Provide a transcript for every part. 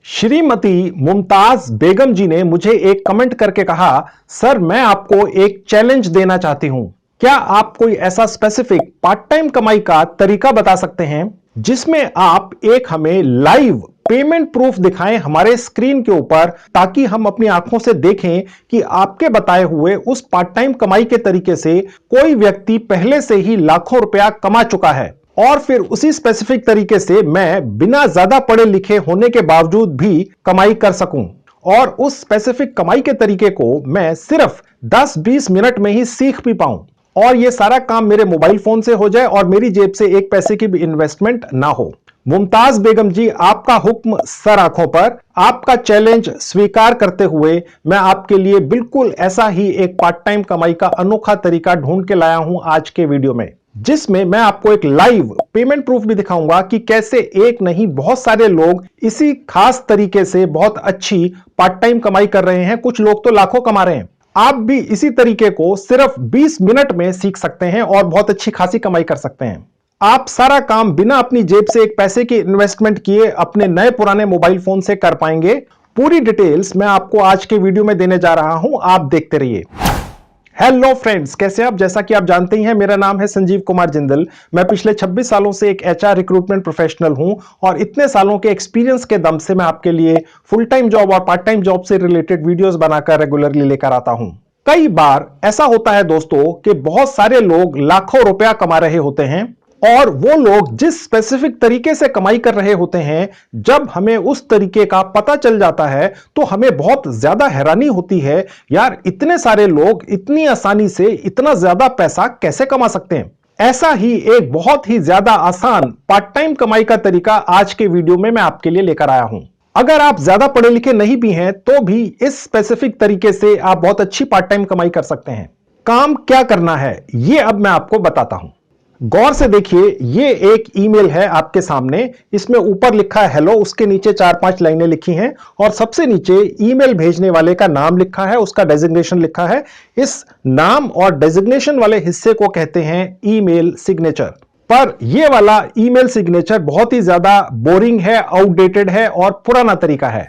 श्रीमती मुमताज बेगम जी ने मुझे एक कमेंट करके कहा, सर मैं आपको एक चैलेंज देना चाहती हूं। क्या आप कोई ऐसा स्पेसिफिक पार्ट टाइम कमाई का तरीका बता सकते हैं जिसमें आप एक हमें लाइव पेमेंट प्रूफ दिखाएं हमारे स्क्रीन के ऊपर, ताकि हम अपनी आंखों से देखें कि आपके बताए हुए उस पार्ट टाइम कमाई के तरीके से कोई व्यक्ति पहले से ही लाखों रुपया कमा चुका है और फिर उसी स्पेसिफिक तरीके से मैं बिना ज्यादा पढ़े लिखे होने के बावजूद भी कमाई कर सकूं और उस स्पेसिफिक कमाई के तरीके को मैं सिर्फ 10-20 मिनट में ही सीख भी पाऊं और यह सारा काम मेरे मोबाइल फोन से हो जाए और मेरी जेब से एक पैसे की भी इन्वेस्टमेंट ना हो। मुमताज बेगम जी, आपका हुक्म सर आंखों पर। आपका चैलेंज स्वीकार करते हुए मैं आपके लिए बिल्कुल ऐसा ही एक पार्ट टाइम कमाई का अनोखा तरीका ढूंढ के लाया हूं आज के वीडियो में, जिसमें मैं आपको एक लाइव पेमेंट प्रूफ भी दिखाऊंगा कि कैसे एक नहीं बहुत सारे लोग इसी खास तरीके से बहुत अच्छी पार्ट टाइम कमाई कर रहे हैं। कुछ लोग तो लाखों कमा रहे हैं। आप भी इसी तरीके को सिर्फ 20 मिनट में सीख सकते हैं और बहुत अच्छी खासी कमाई कर सकते हैं। आप सारा काम बिना अपनी जेब से एक पैसे की इन्वेस्टमेंट किए अपने नए पुराने मोबाइल फोन से कर पाएंगे। पूरी डिटेल्स मैं आपको आज के वीडियो में देने जा रहा हूं, आप देखते रहिए। हेलो फ्रेंड्स, कैसे आप? जैसा कि आप जानते ही हैं, मेरा नाम है संजीव कुमार जिंदल। मैं पिछले 26 सालों से एक एचआर रिक्रूटमेंट प्रोफेशनल हूं और इतने सालों के एक्सपीरियंस के दम से मैं आपके लिए फुल टाइम जॉब और पार्ट टाइम जॉब से रिलेटेड वीडियोस बनाकर रेगुलरली लेकर आता हूं। कई बार ऐसा होता है दोस्तों कि बहुत सारे लोग लाखों रुपया कमा रहे होते हैं और वो लोग जिस स्पेसिफिक तरीके से कमाई कर रहे होते हैं, जब हमें उस तरीके का पता चल जाता है तो हमें बहुत ज्यादा हैरानी होती है। यार, इतने सारे लोग इतनी आसानी से इतना ज्यादा पैसा कैसे कमा सकते हैं? ऐसा ही एक बहुत ही ज्यादा आसान पार्ट टाइम कमाई का तरीका आज के वीडियो में मैं आपके लिए लेकर आया हूं। अगर आप ज्यादा पढ़े लिखे नहीं भी हैं तो भी इस स्पेसिफिक तरीके से आप बहुत अच्छी पार्ट टाइम कमाई कर सकते हैं। काम क्या करना है ये अब मैं आपको बताता हूं। गौर से देखिए, ये एक ईमेल है आपके सामने। इसमें ऊपर लिखा है हेलो, उसके नीचे 4-5 लाइनें लिखी हैं और सबसे नीचे ईमेल भेजने वाले का नाम लिखा है, उसका डेजिग्नेशन लिखा है। इस नाम और डेजिग्नेशन वाले हिस्से को कहते हैं ईमेल सिग्नेचर। पर यह वाला ईमेल सिग्नेचर बहुत ही ज्यादा बोरिंग है, आउटडेटेड है और पुराना तरीका है।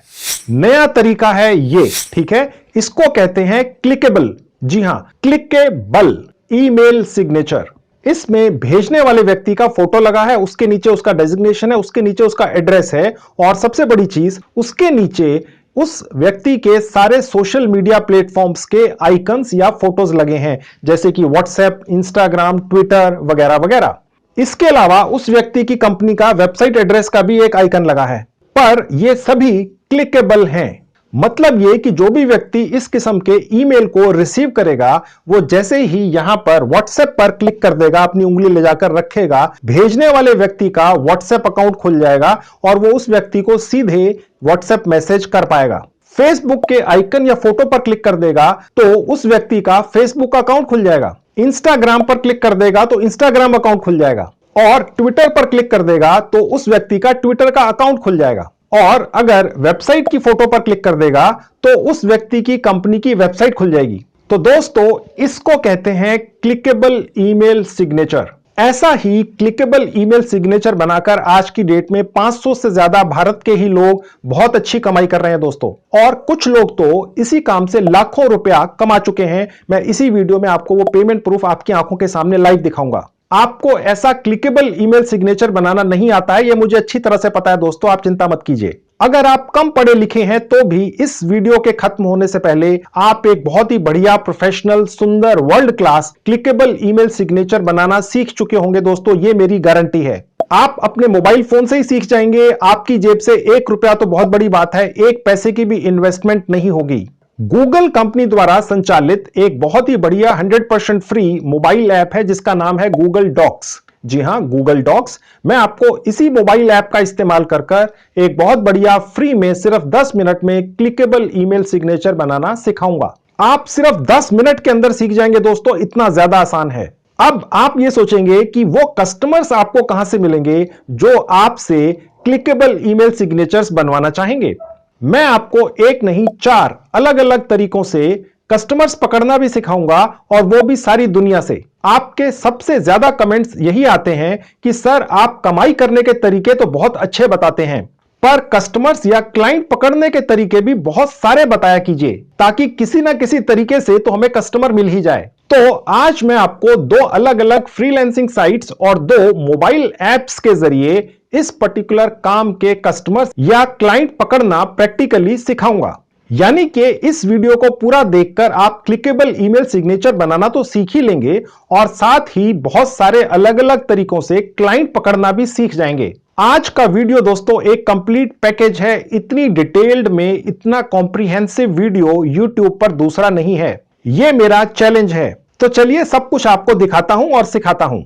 नया तरीका है ये, ठीक है? इसको कहते हैं क्लिकेबल। जी हां, क्लिकेबल ईमेल सिग्नेचर। इसमें भेजने वाले व्यक्ति का फोटो लगा है, उसके नीचे उसका डेजिग्नेशन है, उसके नीचे उसका एड्रेस है और सबसे बड़ी चीज, उसके नीचे उस व्यक्ति के सारे सोशल मीडिया प्लेटफॉर्म्स के आइकन्स या फोटोज लगे हैं, जैसे कि व्हाट्सएप, इंस्टाग्राम, ट्विटर वगैरह वगैरह। इसके अलावा उस व्यक्ति की कंपनी का वेबसाइट एड्रेस का भी एक आइकन लगा है। पर यह सभी क्लिकेबल हैं। मतलब यह कि जो भी व्यक्ति इस किस्म के ईमेल को रिसीव करेगा, वो जैसे ही यहां पर व्हाट्सएप पर क्लिक कर देगा, अपनी उंगली ले जाकर रखेगा, भेजने वाले व्यक्ति का व्हाट्सएप अकाउंट खुल जाएगा और वो उस व्यक्ति को सीधे व्हाट्सएप मैसेज कर पाएगा। फेसबुक के आइकन या फोटो पर क्लिक कर देगा तो उस व्यक्ति का फेसबुक अकाउंट खुल जाएगा। इंस्टाग्राम पर क्लिक कर देगा तो इंस्टाग्राम अकाउंट खुल जाएगा और ट्विटर पर क्लिक कर देगा तो उस व्यक्ति का ट्विटर का अकाउंट खुल जाएगा। और अगर वेबसाइट की फोटो पर क्लिक कर देगा तो उस व्यक्ति की कंपनी की वेबसाइट खुल जाएगी। तो दोस्तों, इसको कहते हैं क्लिकेबल ईमेल सिग्नेचर। ऐसा ही क्लिकेबल ईमेल सिग्नेचर बनाकर आज की डेट में 500 से ज्यादा भारत के ही लोग बहुत अच्छी कमाई कर रहे हैं दोस्तों, और कुछ लोग तो इसी काम से लाखों रुपया कमा चुके हैं। मैं इसी वीडियो में आपको वो पेमेंट प्रूफ आपकी आंखों के सामने लाइव दिखाऊंगा। आपको ऐसा क्लिकेबल ईमेल सिग्नेचर बनाना नहीं आता है, यह मुझे अच्छी तरह से पता है दोस्तों, आप चिंता मत कीजिए। अगर आप कम पढ़े लिखे हैं तो भी इस वीडियो के खत्म होने से पहले आप एक बहुत ही बढ़िया, प्रोफेशनल, सुंदर, world class clickable email signature बनाना सीख चुके होंगे दोस्तों, यह मेरी गारंटी है। आप अपने मोबाइल फोन से ही सीख जाएंगे। आपकी जेब से 1 रुपया तो बहुत बड़ी बात है, 1 पैसे की भी इन्वेस्टमेंट नहीं होगी। गूगल कंपनी द्वारा संचालित एक बहुत ही बढ़िया 100% फ्री मोबाइल ऐप है जिसका नाम है गूगल डॉक्स। जी हां, गूगल डॉक्स। मैं आपको इसी मोबाइल ऐप का इस्तेमाल कर एक बहुत बढ़िया फ्री में सिर्फ 10 मिनट में क्लिकेबल ईमेल सिग्नेचर बनाना सिखाऊंगा। आप सिर्फ 10 मिनट के अंदर सीख जाएंगे दोस्तों, इतना ज्यादा आसान है। अब आप ये सोचेंगे कि वो कस्टमर्स आपको कहां से मिलेंगे जो आपसे क्लिकेबल ईमेल सिग्नेचर्स बनवाना चाहेंगे। मैं आपको एक नहीं 4 अलग अलग तरीकों से कस्टमर्स पकड़ना भी सिखाऊंगा, और वो भी सारी दुनिया से। आपके सबसे ज्यादा कमेंट्स यही आते हैं कि सर आप कमाई करने के तरीके तो बहुत अच्छे बताते हैं, पर कस्टमर्स या क्लाइंट पकड़ने के तरीके भी बहुत सारे बताया कीजिए, ताकि किसी ना किसी तरीके से तो हमें कस्टमर मिल ही जाए। तो आज मैं आपको दो अलग अलग फ्रीलांसिंग साइट्स और दो मोबाइल ऐप्स के जरिए इस पर्टिकुलर काम के कस्टमर्स या क्लाइंट पकड़ना प्रैक्टिकली सिखाऊंगा। यानी कि इस वीडियो को पूरा देखकर आप क्लिकेबल ईमेल सिग्नेचर बनाना तो सीख ही लेंगे और साथ ही बहुत सारे अलग अलग तरीकों से क्लाइंट पकड़ना भी सीख जाएंगे। आज का वीडियो दोस्तों एक कंप्लीट पैकेज है। इतनी डिटेल्ड में इतना कॉम्प्रिहेंसिव वीडियो YouTube पर दूसरा नहीं है। यह मेरा चैलेंज है। तो चलिए सब कुछ आपको दिखाता हूं और सिखाता हूं।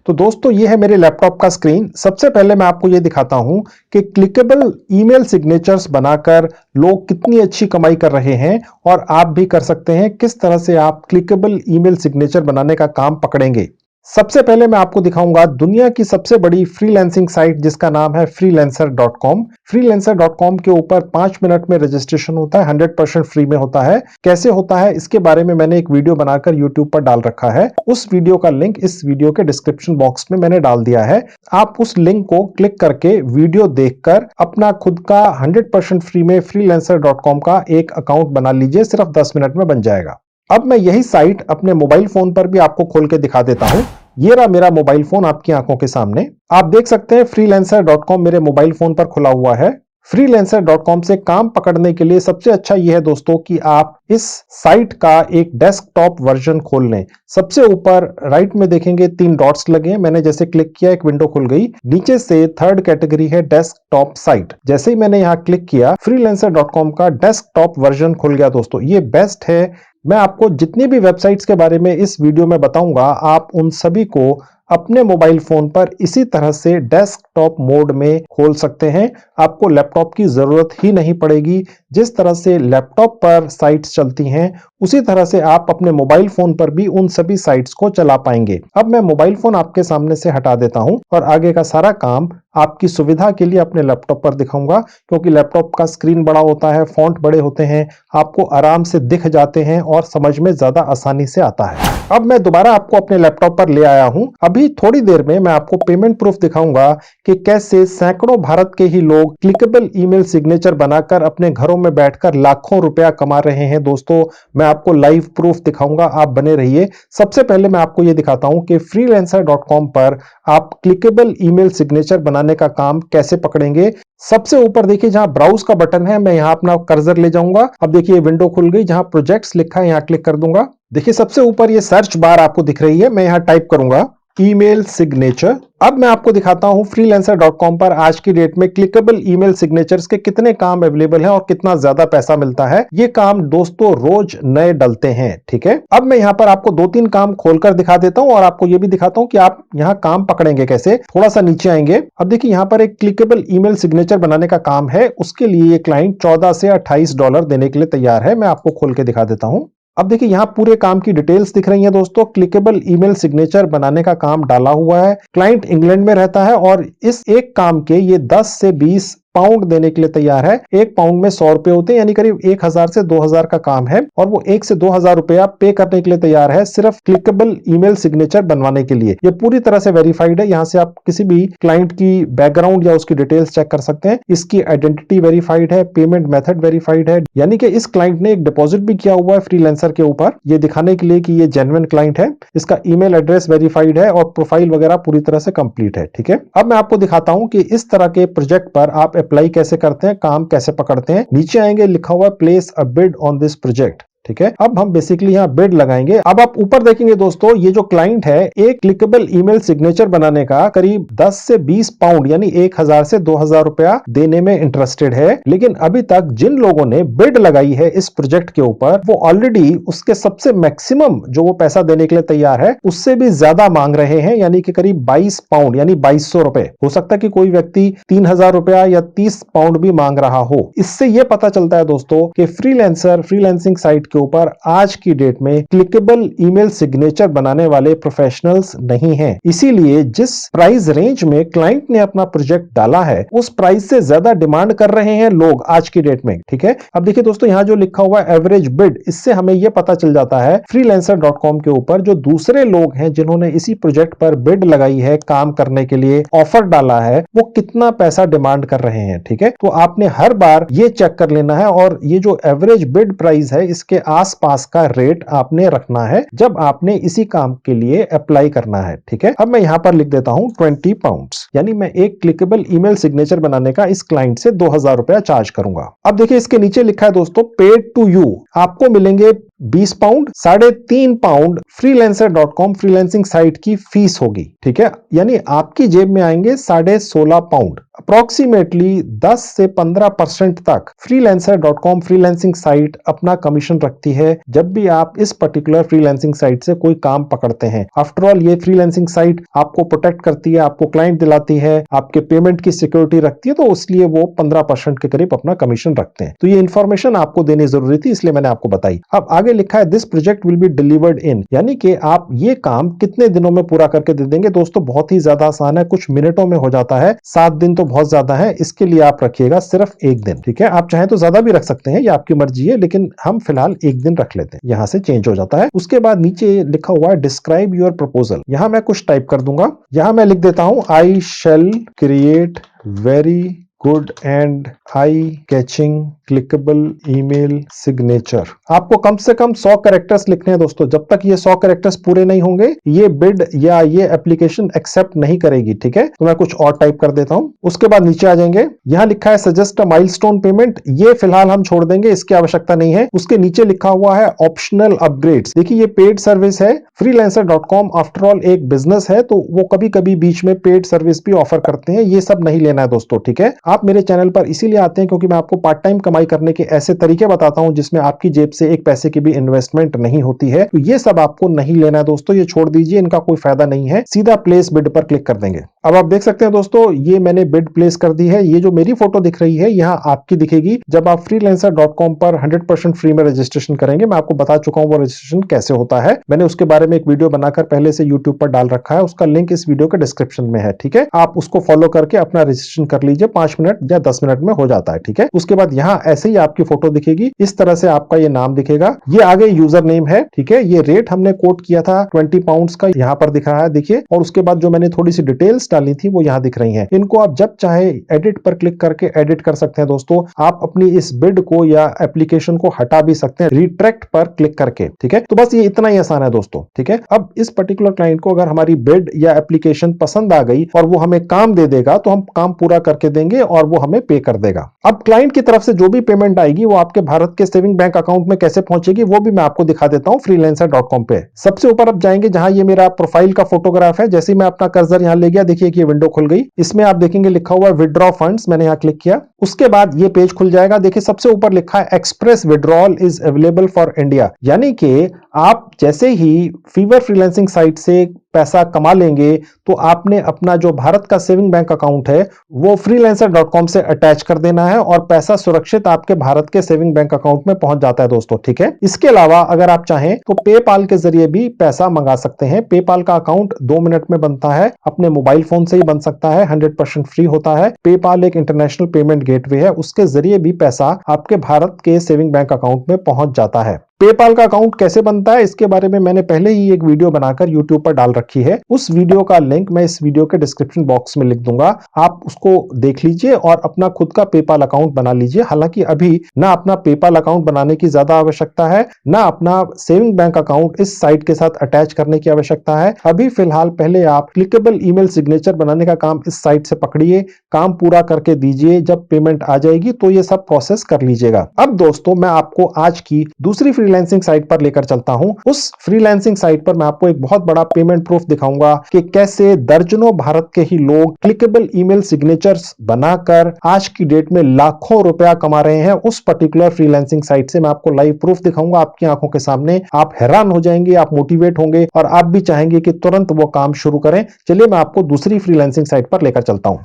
तो दोस्तों ये है मेरे लैपटॉप का स्क्रीन। सबसे पहले मैं आपको ये दिखाता हूं कि क्लिकेबल ईमेल सिग्नेचर्स बनाकर लोग कितनी अच्छी कमाई कर रहे हैं और आप भी कर सकते हैं। किस तरह से आप क्लिकेबल ईमेल सिग्नेचर बनाने का काम पकड़ेंगे। सबसे पहले मैं आपको दिखाऊंगा दुनिया की सबसे बड़ी फ्रीलांसिंग साइट जिसका नाम है freelancer.com। freelancer.com के ऊपर 5 मिनट में रजिस्ट्रेशन होता है, 100% फ्री में होता है। कैसे होता है इसके बारे में मैंने एक वीडियो बनाकर YouTube पर डाल रखा है। उस वीडियो का लिंक इस वीडियो के डिस्क्रिप्शन बॉक्स में मैंने डाल दिया है। आप उस लिंक को क्लिक करके वीडियो देखकर अपना खुद का 100% फ्री में freelancer.com का एक अकाउंट बना लीजिए। सिर्फ 10 मिनट में बन जाएगा। अब मैं यही साइट अपने मोबाइल फोन पर भी आपको खोल के दिखा देता हूं। ये रहा मेरा मोबाइल फोन आपकी आंखों के सामने। आप देख सकते हैं freelancer.com मेरे मोबाइल फोन पर खुला हुआ है। freelancer.com से काम पकड़ने के लिए सबसे अच्छा यह है दोस्तों कि आप इस साइट का एक डेस्कटॉप वर्जन खोल लें। सबसे ऊपर राइट में देखेंगे 3 डॉट्स लगे हैं। मैंने जैसे क्लिक किया एक विंडो खुल गई। नीचे से 3rd कैटेगरी है डेस्कटॉप साइट। जैसे ही मैंने यहां क्लिक किया freelancer.com का डेस्कटॉप वर्जन खुल गया। दोस्तों ये बेस्ट है। मैं आपको जितनी भी वेबसाइट्स के बारे में इस वीडियो में बताऊंगा आप उन सभी को अपने मोबाइल फोन पर इसी तरह से डेस्कटॉप मोड में खोल सकते हैं। आपको लैपटॉप की जरूरत ही नहीं पड़ेगी। जिस तरह से लैपटॉप पर साइट्स चलती हैं उसी तरह से आप अपने मोबाइल फोन पर भी उन सभी साइट्स को चला पाएंगे। अब मैं मोबाइल फोन आपके सामने से हटा देता हूं और आगे का सारा काम आपकी सुविधा के लिए अपने लैपटॉप पर दिखाऊंगा, क्योंकि लैपटॉप का स्क्रीन बड़ा होता है, फॉन्ट बड़े होते हैं, आपको आराम से दिख जाते हैं और समझ में ज्यादा आसानी से आता है। अब मैं दोबारा आपको अपने लैपटॉप पर ले आया हूं। अभी थोड़ी देर में मैं आपको पेमेंट प्रूफ दिखाऊंगा कि कैसे सैकड़ों भारत के ही लोग क्लिकेबल ईमेल सिग्नेचर बनाकर अपने घरों में बैठकर लाखों रुपया कमा रहे हैं। दोस्तों मैं आपको लाइव प्रूफ दिखाऊंगा, आप बने रहिए। सबसे पहले मैं आपको यह दिखाता हूं कि freelancer.com पर आप क्लिकेबल ईमेल सिग्नेचर बनाने का काम कैसे पकड़ेंगे। सबसे ऊपर देखिए जहां ब्राउज का बटन है, मैं यहां अपना कर्सर ले जाऊंगा। अब देखिए विंडो खुल गई जहां प्रोजेक्ट्स लिखा है, यहां क्लिक कर दूंगा। देखिए सबसे ऊपर ये सर्च बार आपको दिख रही है। मैं यहां टाइप करूंगा ईमेल सिग्नेचर। अब मैं आपको दिखाता हूं freelancer.com पर आज की डेट में क्लिकेबल ईमेल सिग्नेचर्स के कितने काम अवेलेबल हैं और कितना ज्यादा पैसा मिलता है। ये काम दोस्तों रोज नए डलते हैं, ठीक है। अब मैं यहां पर आपको 2-3 काम खोलकर दिखा देता हूं और आपको यह भी दिखाता हूं कि आप यहां काम पकड़ेंगे कैसे। थोड़ा सा नीचे आएंगे। अब देखिए यहां पर एक क्लिकेबल ईमेल सिग्नेचर बनाने का काम है। उसके लिए ये क्लाइंट $14 से $28 देने के लिए तैयार है। मैं आपको खोल के दिखा देता हूं। अब देखिए यहां पूरे काम की डिटेल्स दिख रही हैं दोस्तों। क्लिकेबल ईमेल सिग्नेचर बनाने का काम डाला हुआ है। क्लाइंट इंग्लैंड में रहता है और इस एक काम के ये 10 से 20 पाउंड देने के लिए तैयार है। 1 पाउंड में 100 रुपए होते हैं, यानी करीब 1000 से 2000 का काम है और वो 1 से 2000 रुपया पे करने के लिए तैयार है सिर्फ क्लिकेबल ईमेल सिग्नेचर बनवाने के लिए। ये पूरी तरह से वेरीफाइड है। यहां से आप किसी भी क्लाइंट की बैकग्राउंड या उसकी डिटेल्स चेक कर सकते हैं। इसकी आइडेंटिटी वेरीफाइड है, पेमेंट मेथड वेरीफाइड है, यानी कि इस क्लाइंट ने एक डिपॉजिट भी किया हुआ है फ्रीलांसर के ऊपर, ये दिखाने के लिए कि ये जेन्युइन क्लाइंट है। इसका ईमेल एड्रेस वेरीफाइड है और प्रोफाइल वगैरह पूरी तरह से कंप्लीट है, ठीक है। अब मैं आपको दिखाता हूं कि इस तरह के प्रोजेक्ट पर आप अप्लाई कैसे करते हैं, काम कैसे पकड़ते हैं। नीचे आएंगे, लिखा हुआ है place a bid on this project, ठीक है। अब हम बेसिकली यहां बिड लगाएंगे। अब आप ऊपर देखेंगे दोस्तों, ये जो क्लाइंट है एक क्लिकेबल ईमेल सिग्नेचर बनाने का करीब 10 से 20 पाउंड यानी 1000 से 2000 रुपया देने में इंटरेस्टेड है। लेकिन अभी तक जिन लोगों ने बिड लगाई है इस प्रोजेक्ट के ऊपर, वो ऑलरेडी उसके सबसे मैक्सिमम जो वो पैसा देने के लिए तैयार है उससे भी ज्यादा मांग रहे हैं, यानी कि करीब 22 पाउंड यानी 2200 रुपए। हो सकता है कि कोई व्यक्ति 3000 रुपया या 30 पाउंड भी मांग रहा हो। इससे यह पता चलता है दोस्तों कि फ्रीलांसिंग साइट के ऊपर आज की डेट में क्लिकेबल ईमेल सिग्नेचर बनाने वाले प्रोफेशनल्स नहीं हैं। इसीलिए जिस प्राइस रेंज में क्लाइंट ने अपना प्रोजेक्ट डाला है उस प्राइस से ज्यादा डिमांड कर रहे हैं लोग आज की डेट में। ठीक है, अब देखिए दोस्तों, यहां जो लिखा हुआ है एवरेज बिड, इससे हमें यह पता चल जाता है freelancer.com के ऊपर जो दूसरे लोग हैं जिन्होंने इसी प्रोजेक्ट पर बिड लगाई है, काम करने के लिए ऑफर डाला है, वो कितना पैसा डिमांड कर रहे हैं। ठीक है, तो आपने हर बार ये चेक कर लेना है और ये जो एवरेज बिड प्राइस है इसके आसपास का रेट आपने रखना है जब आपने इसी काम के लिए अप्लाई करना है। ठीक है, अब मैं यहां पर लिख देता हूं 20 पाउंड्स, यानी मैं एक क्लिकेबल ईमेल सिग्नेचर बनाने का इस क्लाइंट से 2000 रुपया चार्ज करूंगा। अब देखिए इसके नीचे लिखा है दोस्तों पेड टू यू, आपको मिलेंगे 20 pound, 3.5 pound freelancer.com freelancing site की फीस होगी। ठीक है, यानी आपकी जेब में आएंगे 16.5 पाउंड। अप्रोक्सीमेटली 10 से 15% तक freelancer.com फ्रीलांसिंग साइट अपना कमीशन रखती है जब भी आप इस पर्टिकुलर फ्रीलांसिंग साइट से कोई काम पकड़ते हैं। आफ्टर ऑल ये फ्रीलांसिंग साइट आपको प्रोटेक्ट करती है, आपको क्लाइंट दिलाती है, आपके पेमेंट की सिक्योरिटी रखती है, तो इसलिए वो 15% के करीब अपना कमीशन रखते हैं। तो ये इंफॉर्मेशन आपको देनी जरूरी थी, इसलिए मैंने आपको बताई। अब आगे लिखा है this project will be delivered इन, यानी कि आप ये काम कितने दिनों में पूरा करके दे देंगे। दोस्तों बहुत ही ज्यादा आसान है, कुछ मिनटों में हो जाता है। 7 दिन तो बहुत ज्यादा है, इसके लिए आप रखिएगा सिर्फ 1 दिन। ठीक है, आप चाहें तो ज्यादा भी रख सकते हैं, ये आपकी मर्जी है, लेकिन हम फिलहाल 1 दिन रख लेते हैं, यहां से चेंज हो जाता है। उसके बाद नीचे लिखा हुआ है डिस्क्राइब योर प्रपोजल, यहां मैं कुछ टाइप कर दूंगा। यहां मैं लिख देता हूं I shall create very good and eye catching clickable email signature. आपको कम से कम 100 कैरेक्टर्स लिखने हैं दोस्तों। जब तक ये 100 कैरेक्टर्स पूरे नहीं होंगे ये बिड या ये एप्लीकेशन एक्सेप्ट नहीं करेगी। ठीक है, तो मैं कुछ और टाइप कर देता हूं। उसके बाद नीचे आ जाएंगे, यहां लिखा है सजेस्ट अ माइलस्टोन पेमेंट, ये फिलहाल हम छोड़ देंगे, इसकी आवश्यकता नहीं है। उसके नीचे लिखा हुआ है ऑप्शनल अपग्रेड्स। देखिए ये पेड सर्विस है, freelancer.com आफ्टर ऑल एक बिजनेस है, तो वो कभी कभी बीच में पेड सर्विस भी ऑफर करते हैं, ये सब नहीं लेना है दोस्तों। ठीक है, आप मेरे चैनल पर इसीलिए आते हैं क्योंकि मैं आपको पार्ट टाइम कमाई करने के ऐसे तरीके बताता हूं जिसमें आपकी जेब से एक पैसे की भी इन्वेस्टमेंट नहीं होती है। तो ये सब आपको नहीं लेना है दोस्तों, ये छोड़ दीजिए, इनका कोई फायदा नहीं है। सीधा प्लेस बिड पर क्लिक कर देंगे। अब आप देख सकते हैं दोस्तों, ये मैंने बिड प्लेस कर दी है। ये जो मेरी फोटो दिख रही है यहां आपकी दिखेगी जब आप freelancer.com पर 100% फ्री में रजिस्ट्रेशन करेंगे। मैं आपको बता चुका हूं वो रजिस्ट्रेशन कैसे होता है, मैंने उसके बारे में एक वीडियो बनाकर पहले से यूट्यूब पर डाल रखा है, उसका लिंक इस वीडियो के डिस्क्रिप्शन में है। ठीक है, आप उसको फॉलो करके अपना रजिस्ट्रेशन कर लीजिए, 5 मिनट या 10 मिनट में हो जाता है। ठीक है, उसके बाद यहां ऐसे ही आपकी फोटो दिखेगी, इस तरह से आपका ये नाम दिखेगा, ये आगे यूजर नेम है। ठीक है, ये रेट हमने कोट किया था 20 पाउंड्स का, यहां पर दिख रहा है देखिए, और उसके बाद जो मैंने थोड़ी सी डिटेल्स डाली थी वो यहां दिख रही हैं। इनको आप जब चाहे एडिट पर क्लिक करके एडिट कर सकते हैं दोस्तों। आप अपनी इस बिड को या एप्लीकेशन को हटा भी सकते हैं रिट्रैक्ट पर क्लिक करके। ठीक है, तो बस ये इतना ही आसान है दोस्तों। ठीक है, अब इस पर्टिकुलर क्लाइंट को अगर हमारी बिड या एप्लीकेशन पसंद आ गई और वो हमें काम दे देगा तो हम काम पूरा करके देंगे और वो हमें पे कर देगा। अब क्लाइंट की तरफ से जो भी पेमेंट आएगी वो आपके भारत के सेविंग बैंक अकाउंट में कैसे पहुंचेगी वो भी मैं आपको दिखा देता हूं freelancer.com पे। सबसे ऊपर आप जाएंगे जहां ये मेरा प्रोफाइल का फोटोग्राफ है, जैसे ही मैं अपना कर्सर यहां ले गया, देखिए कि ये विंडो खुल गई। इसमें आप देखेंगे लिखा हुआ है विड्रॉ फंड्स, मैंने यहां क्लिक किया। उसके बाद ये पेज खुल जाएगा। देखिए सबसे ऊपर लिखा है express withdrawal is available for India, यानी कि आप जैसे ही फीवर फ्रीलांसिंग साइट से पैसा कमा लेंगे तो आपने अपना जो भारत का सेविंग बैंक अकाउंट है वो freelancer.com से अटैच कर देना है और पैसा सुरक्षित आपके भारत के सेविंग बैंक अकाउंट में पहुंच जाता है दोस्तों। ठीक है, इसके अलावा अगर आप चाहें तो पेपाल के जरिए भी पैसा मंगा सकते हैं। पेपाल का अकाउंट 2 मिनट में बनता है, अपने मोबाइल फोन से ही बन सकता है, 100% फ्री होता है। पेपाल एक इंटरनेशनल पेमेंट गेटवे है, उसके जरिए भी पैसा आपके भारत के सेविंग बैंक अकाउंट में पहुंच जाता है। पेपाल का अकाउंट कैसे बनता है इसके बारे में मैंने पहले ही एक वीडियो बनाकर यूट्यूब पर डाल रखी है, उस वीडियो का लिंक मैं इस वीडियो के डिस्क्रिप्शन बॉक्स में लिख दूंगा, आप उसको देख लीजिए और अपना खुद का पेपाल अकाउंट बना लीजिए। हालांकि अभी ना अपना पेपाल अकाउंट बनाने की ज्यादा आवश्यकता है, ना अपना सेविंग बैंक अकाउंट इस साइट के साथ अटैच करने की आवश्यकता है। अभी फिलहाल पहले आप क्लिकेबल ईमेल सिग्नेचर बनाने का काम इस साइट से पकड़िए, काम पूरा करके दीजिए, जब पेमेंट आ जाएगी तो ये सब प्रोसेस कर लीजिएगा। अब दोस्तों मैं आपको आज की दूसरी फ्रीलांसिंग साइट पर लेकर चलता हूं। उस फ्रीलांसिंग साइट पर मैं आपको एक बहुत बड़ा पेमेंट प्रूफ दिखाऊंगा कि कैसे दर्जनों भारत के ही लोग क्लिकेबल ईमेल सिग्नेचर्स बनाकर आज की डेट में लाखों रुपया कमा रहे हैं। उस पर्टिकुलर फ्रीलांसिंग साइट से मैं आपको लाइव प्रूफ दिखाऊंगा आपकी आंखों के सामने। आप हैरान हो जाएंगे, आप मोटिवेट होंगे और आप भी चाहेंगे कि तुरंत वो काम शुरू करें। चलिए मैं आपको दूसरी फ्रीलांसिंग साइट पर लेकर चलता हूं।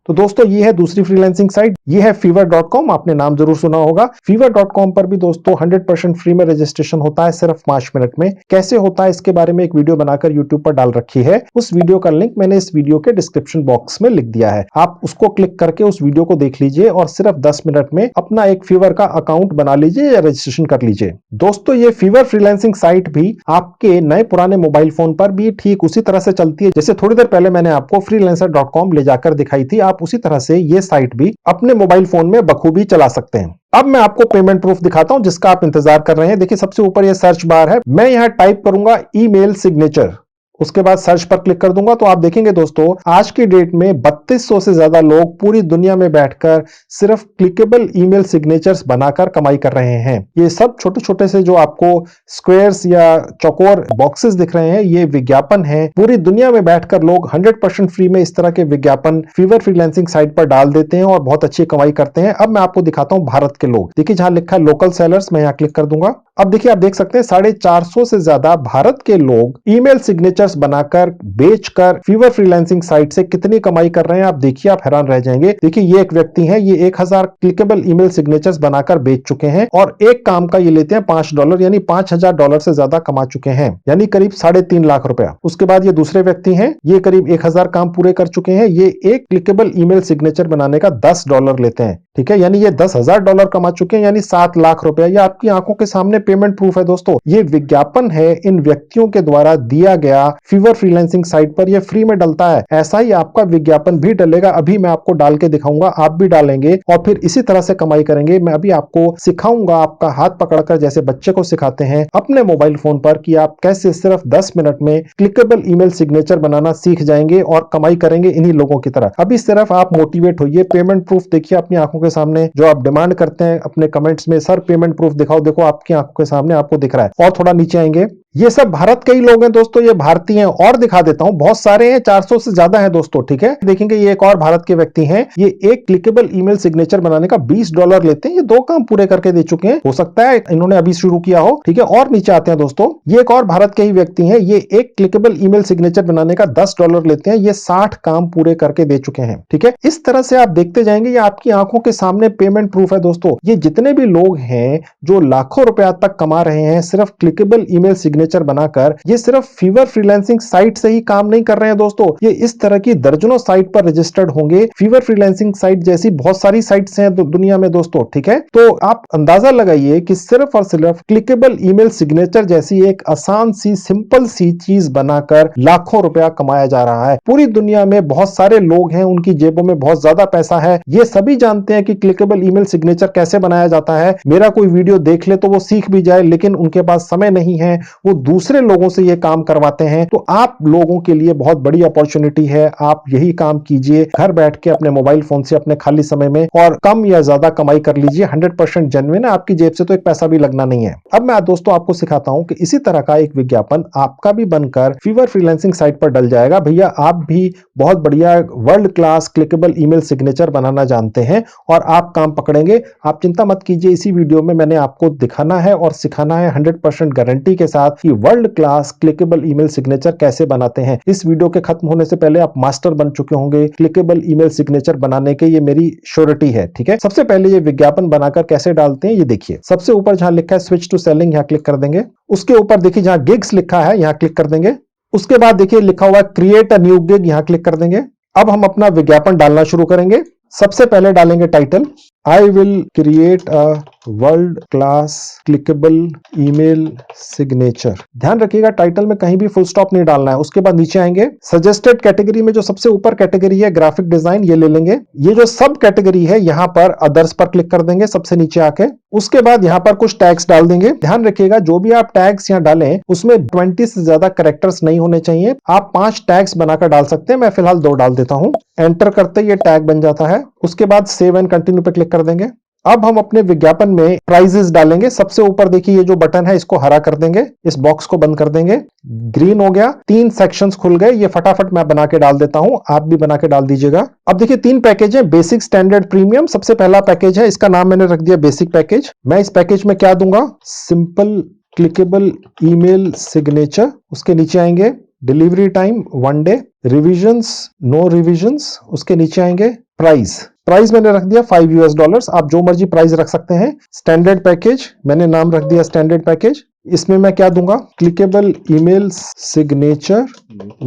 तो दोस्तों ये है दूसरी फ्रीलांसिंग साइट, ये है fiverr.com। आपने नाम जरूर सुना होगा। fiverr.com पर भी दोस्तों 100% फ्री में रजिस्ट्रेशन होता है सिर्फ 5 मिनट में। कैसे होता है इसके बारे में एक वीडियो बनाकर यूट्यूब पर डाल रखी है, उस वीडियो का लिंक मैंने इस वीडियो के डिस्क्रिप्शन बॉक्स में लिख दिया है। आप उसको क्लिक करके उस वीडियो को देख लीजिए और सिर्फ 10 मिनट में अपना एक फीवर का अकाउंट बना लीजिए या रजिस्ट्रेशन कर लीजिए। दोस्तों ये फीवर फ्रीलांसिंग साइट भी आपके नए पुराने मोबाइल फोन पर भी ठीक उसी तरह से चलती है जैसे थोड़ी देर पहले मैंने आपको freelancer.com ले जाकर दिखाई थी। आप उसी तरह से ये साइट भी अपने मोबाइल फोन में बखूबी चला सकते हैं। अब मैं आपको पेमेंट प्रूफ दिखाता हूं जिसका आप इंतजार कर रहे हैं। देखिए सबसे ऊपर ये सर्च बार है, मैं यहां टाइप करूंगा ईमेल सिग्नेचर, उसके बाद सर्च पर क्लिक कर दूंगा तो आप देखेंगे दोस्तों आज की डेट में 3200 से ज्यादा लोग पूरी दुनिया में बैठकर सिर्फ क्लिकेबल ईमेल सिग्नेचर्स बनाकर कमाई कर रहे हैं। ये सब छोटे छोटे से जो आपको स्क्वायर्स या चौकोर बॉक्सेस दिख रहे हैं ये विज्ञापन है। पूरी दुनिया में बैठकर लोग 100% फ्री में इस तरह के विज्ञापन फीवर फ्रीलांसिंग साइट पर डाल देते हैं और बहुत अच्छी कमाई करते हैं। अब मैं आपको दिखाता हूं भारत के लोग। देखिए जहां लिखा है लोकल सेलर्स, मैं यहां क्लिक कर दूंगा। अब देखिए आप देख सकते हैं 450 से ज्यादा भारत के लोग ईमेल सिग्नेचर्स बनाकर बेचकर फीवर फ्रीलांसिंग साइट से कितनी कमाई कर रहे हैं आप देखिए, आप हैरान रह जाएंगे। देखिए ये एक व्यक्ति हैं, ये 1000 क्लिकेबल ईमेल सिग्नेचर्स बनाकर बेच चुके हैं और एक काम का ये लेते हैं $5 यानी $5000 से ज्यादा कमा चुके हैं, यानी करीब 3.5 लाख रुपया। उसके बाद ये दूसरे व्यक्ति हैं, ये करीब 1000 काम पूरे कर चुके हैं, ये एक क्लिकेबल ईमेल सिग्नेचर बनाने का $10 लेते हैं, ठीक है, यानी ये $10,000 कमा चुके हैं, यानी 7 लाख रुपया। ये आपकी आंखों के सामने पेमेंट प्रूफ है दोस्तों। ये विज्ञापन है इन व्यक्तियों के द्वारा दिया गया फीवर फ्रीलांसिंग साइट पर, ये फ्री में डलता है। ऐसा ही आपका विज्ञापन भी डलेगा। अभी मैं आपको डाल के दिखाऊंगा, आप भी डालेंगे और फिर इसी तरह से कमाई करेंगे। मैं अभी आपको सिखाऊंगा, आपका हाथ पकड़कर जैसे बच्चे को सिखाते हैं अपने मोबाइल फोन पर, कि आप कैसे सिर्फ 10 मिनट में क्लिकेबल ईमेल सिग्नेचर बनाना सीख जाएंगे और कमाई करेंगे इन्हीं लोगों की तरह। अभी सिर्फ आप मोटिवेट होइए। पेमेंट प्रूफ देखिए अपनी आंखों के सामने, जो आप डिमांड करते हैं अपने कमेंट्स में, सर पेमेंट प्रूफ दिखाओ, देखो आपकी आंखों के सामने आपको दिख रहा है। और थोड़ा नीचे आएंगे, ये सब भारत के ही लोग हैं दोस्तों, ये भारतीय हैं। और दिखा देता हूं, बहुत सारे हैं, 400 से ज्यादा हैं दोस्तों, ठीक है। देखेंगे ये एक और भारत के व्यक्ति हैं, ये एक क्लिकेबल ईमेल सिग्नेचर बनाने का $20 लेते हैं। ये 2 काम पूरे करके दे चुके हैं, हो सकता है इन्होंने अभी शुरू किया हो, ठीक है। और नीचे आते हैं दोस्तों, ये एक और भारत के ही व्यक्ति हैं, ये एक क्लिकेबल ईमेल सिग्नेचर बनाने का $10 लेते हैं, ये 60 काम पूरे करके दे चुके हैं, ठीक है। इस तरह से आप देखते जाएंगे, ये आपकी आंखों के सामने पेमेंट प्रूफ है दोस्तों। ये जितने भी लोग हैं जो लाखों रुपया तक कमा रहे हैं सिर्फ क्लिकेबल ईमेल सिग्नेचर बनाकर, ये सिर्फ फीवर फ्रीलांसिंग साइट से ही काम नहीं कर रहे हैं दोस्तों, ये इस तरह की दर्जनों साइट पर रजिस्टर्ड होंगे। फीवर फ्रीलांसिंग साइट जैसी बहुत सारी साइट्स हैं दुनिया में दोस्तों, ठीक है। तो आप अंदाजा लगाइए कि सिर्फ और सिर्फ क्लिकेबल ईमेल सिग्नेचर जैसी एक आसान सी सिंपल सी चीज बनाकर लाखों रुपया कमाया जा रहा है। पूरी दुनिया में बहुत सारे लोग हैं, उनकी जेबों में बहुत ज्यादा पैसा है, ये सभी जानते हैं कि क्लिकेबल ईमेल सिग्नेचर कैसे बनाया जाता है। मेरा कोई वीडियो देख ले तो वो सीख भी जाए, लेकिन उनके पास समय नहीं है, वो दूसरे लोगों से ये काम करवाते हैं। तो आप लोगों के लिए बहुत बड़ी अपॉर्चुनिटी है, आप यही काम कीजिए घर बैठ के अपने मोबाइल फोन से अपने खाली समय में, और कम या ज्यादा कमाई कर लीजिए। 100% जेन्युइन है, आपकी जेब से तो एक पैसा भी लगना नहीं है। अब मैं दोस्तों आपको सिखाता हूं कि इसी तरह का एक विज्ञापन आपका भी बनकर फीवर फ्रीलांसिंग साइट पर डल जाएगा। भैया आप भी बहुत बढ़िया world class clickable email signature बनाना जानते हैं और आप काम पकड़ेंगे। आप चिंता मत कीजिए, इसी वीडियो में मैंने आपको दिखाना है और सिखाना है 100% गारंटी के साथ कि world class clickable email signature कैसे बनाते हैं। इस वीडियो के खत्म होने से पहले आप मास्टर बन चुके होंगे क्लिकेबल ईमेल सिग्नेचर बनाने के, ये मेरी श्योरिटी है, ठीक है। सबसे पहले ये विज्ञापन बनाकर कैसे डालते हैं ये देखिए। सबसे ऊपर जहां लिखा है स्विच टू सेलिंग, यहां क्लिक कर देंगे। उसके ऊपर देखिए जहां गिग्स लिखा है यहां क्लिक कर देंगे। उसके बाद देखिए लिखा हुआ क्रिएट अ न्यू गिग, यहां क्लिक कर देंगे। अब हम अपना विज्ञापन डालना शुरू करेंगे। सबसे पहले डालेंगे title, I will create a world class clickable email signature. ध्यान रखिएगा टाइटल में कहीं भी फुल स्टॉप नहीं डालना है। उसके बाद नीचे आएंगे, सजेस्टेड कैटेगरी में जो सबसे ऊपर कैटेगरी है ग्राफिक डिजाइन, ये ले लेंगे। ये जो सब कैटेगरी है यहां पर अदर्स पर क्लिक कर देंगे सबसे नीचे आके। उसके बाद यहां पर कुछ टैग्स डाल देंगे। ध्यान रखिएगा जो भी आप टैग्स यहां डालें उसमें 20 से ज्यादा कैरेक्टर्स नहीं होने चाहिए। आप 5 टैग्स बनाकर डाल सकते हैं, मैं फिलहाल 2 डाल देता हूं। एंटर करते ये टैग बन जाता है। उसके बाद सेव एंड कंटिन्यू पे क्लिक कर देंगे। अब हम अपने विज्ञापन में प्राइजेस डालेंगे। सबसे ऊपर देखिए ये जो बटन है इसको हरा कर देंगे, इस बॉक्स को बंद कर देंगे। ग्रीन हो गया, 3 सेक्शंस खुल गए। ये फटाफट मैं बना के डाल देता हूं, आप भी बना के डाल दीजिएगा। अब देखिए 3 पैकेज है, बेसिक, स्टैंडर्ड, प्रीमियम। सबसे पहला पैकेज है, इसका नाम मैंने रख दिया बेसिक पैकेज। मैं इस पैकेज में क्या दूंगा, सिंपल क्लिकेबल ईमेल सिग्नेचर। उसके नीचे आएंगे delivery time 1 day, revisions no revisions. उसके नीचे आएंगे प्राइस मैंने रख दिया $5। आप जो मर्जी प्राइस रख सकते हैं। स्टैंडर्ड पैकेज मैंने नाम रख दिया स्टैंडर्ड पैकेज। इसमें मैं क्या दूंगा, clickable email signature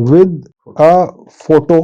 with a photo.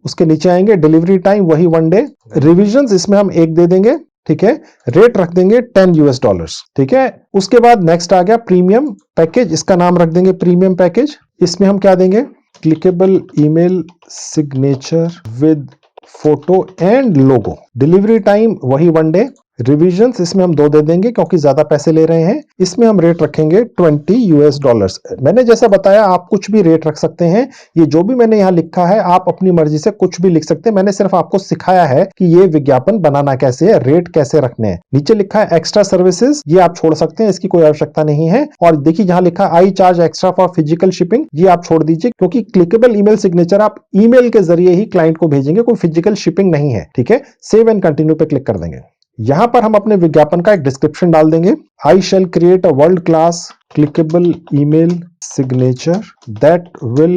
उसके नीचे आएंगे डिलीवरी टाइम वही 1 डे। रिविजन्स इसमें हम 1 दे देंगे, ठीक है। रेट रख देंगे $10, ठीक है। उसके बाद नेक्स्ट आ गया प्रीमियम पैकेज, इसका नाम रख देंगे प्रीमियम पैकेज। इसमें हम क्या देंगे, clickable email signature with photo and logo. Delivery time वही 1 डे। रिविजन्स इसमें हम 2 दे देंगे क्योंकि ज्यादा पैसे ले रहे हैं। इसमें हम रेट रखेंगे $20। मैंने जैसा बताया आप कुछ भी रेट रख सकते हैं। ये जो भी मैंने यहाँ लिखा है आप अपनी मर्जी से कुछ भी लिख सकते हैं। मैंने सिर्फ आपको सिखाया है कि ये विज्ञापन बनाना कैसे है, रेट कैसे रखने हैं। नीचे लिखा है एक्स्ट्रा सर्विसेज, ये आप छोड़ सकते हैं, इसकी कोई आवश्यकता नहीं है। और देखिए जहां लिखा आई charge extra for physical shipping, ये आप छोड़ दीजिए क्योंकि क्लिकेबल ईमेल सिग्नेचर आप ईमेल के जरिए ही क्लाइंट को भेजेंगे, कोई फिजिकल शिपिंग नहीं है, ठीक है। सेव एंड कंटिन्यू पे क्लिक कर देंगे। यहां पर हम अपने विज्ञापन का एक डिस्क्रिप्शन डाल देंगे। I shall create a world class clickable email signature that will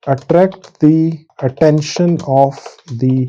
attract the attention of the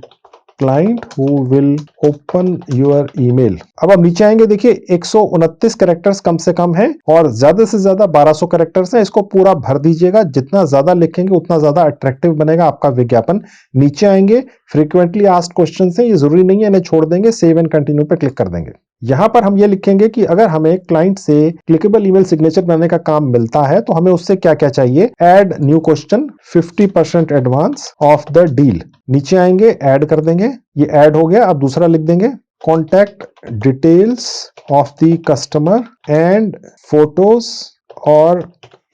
client who will open your email. अब आप नीचे आएंगे, देखिए 129 कैरेक्टर्स कम से कम है और ज्यादा से ज्यादा 1200 कैरेक्टर्स है। इसको पूरा भर दीजिएगा, जितना ज्यादा लिखेंगे उतना ज्यादा अट्रैक्टिव बनेगा आपका विज्ञापन। नीचे आएंगे, फ्रीक्वेंटली आस्क्ड क्वेश्चंस हैं, ये जरूरी नहीं है, इन्हें छोड़ देंगे। सेव एंड कंटिन्यू पे क्लिक कर देंगे। यहां पर हम ये लिखेंगे कि अगर हमें क्लाइंट से क्लिकेबल ईमेल सिग्नेचर बनाने का काम मिलता है तो हमें उससे क्या क्या चाहिए। Add new question 50% advance of the deal. नीचे आएंगे, ऐड कर देंगे, ये ऐड हो गया। अब दूसरा लिख देंगे contact details of the customer and photos और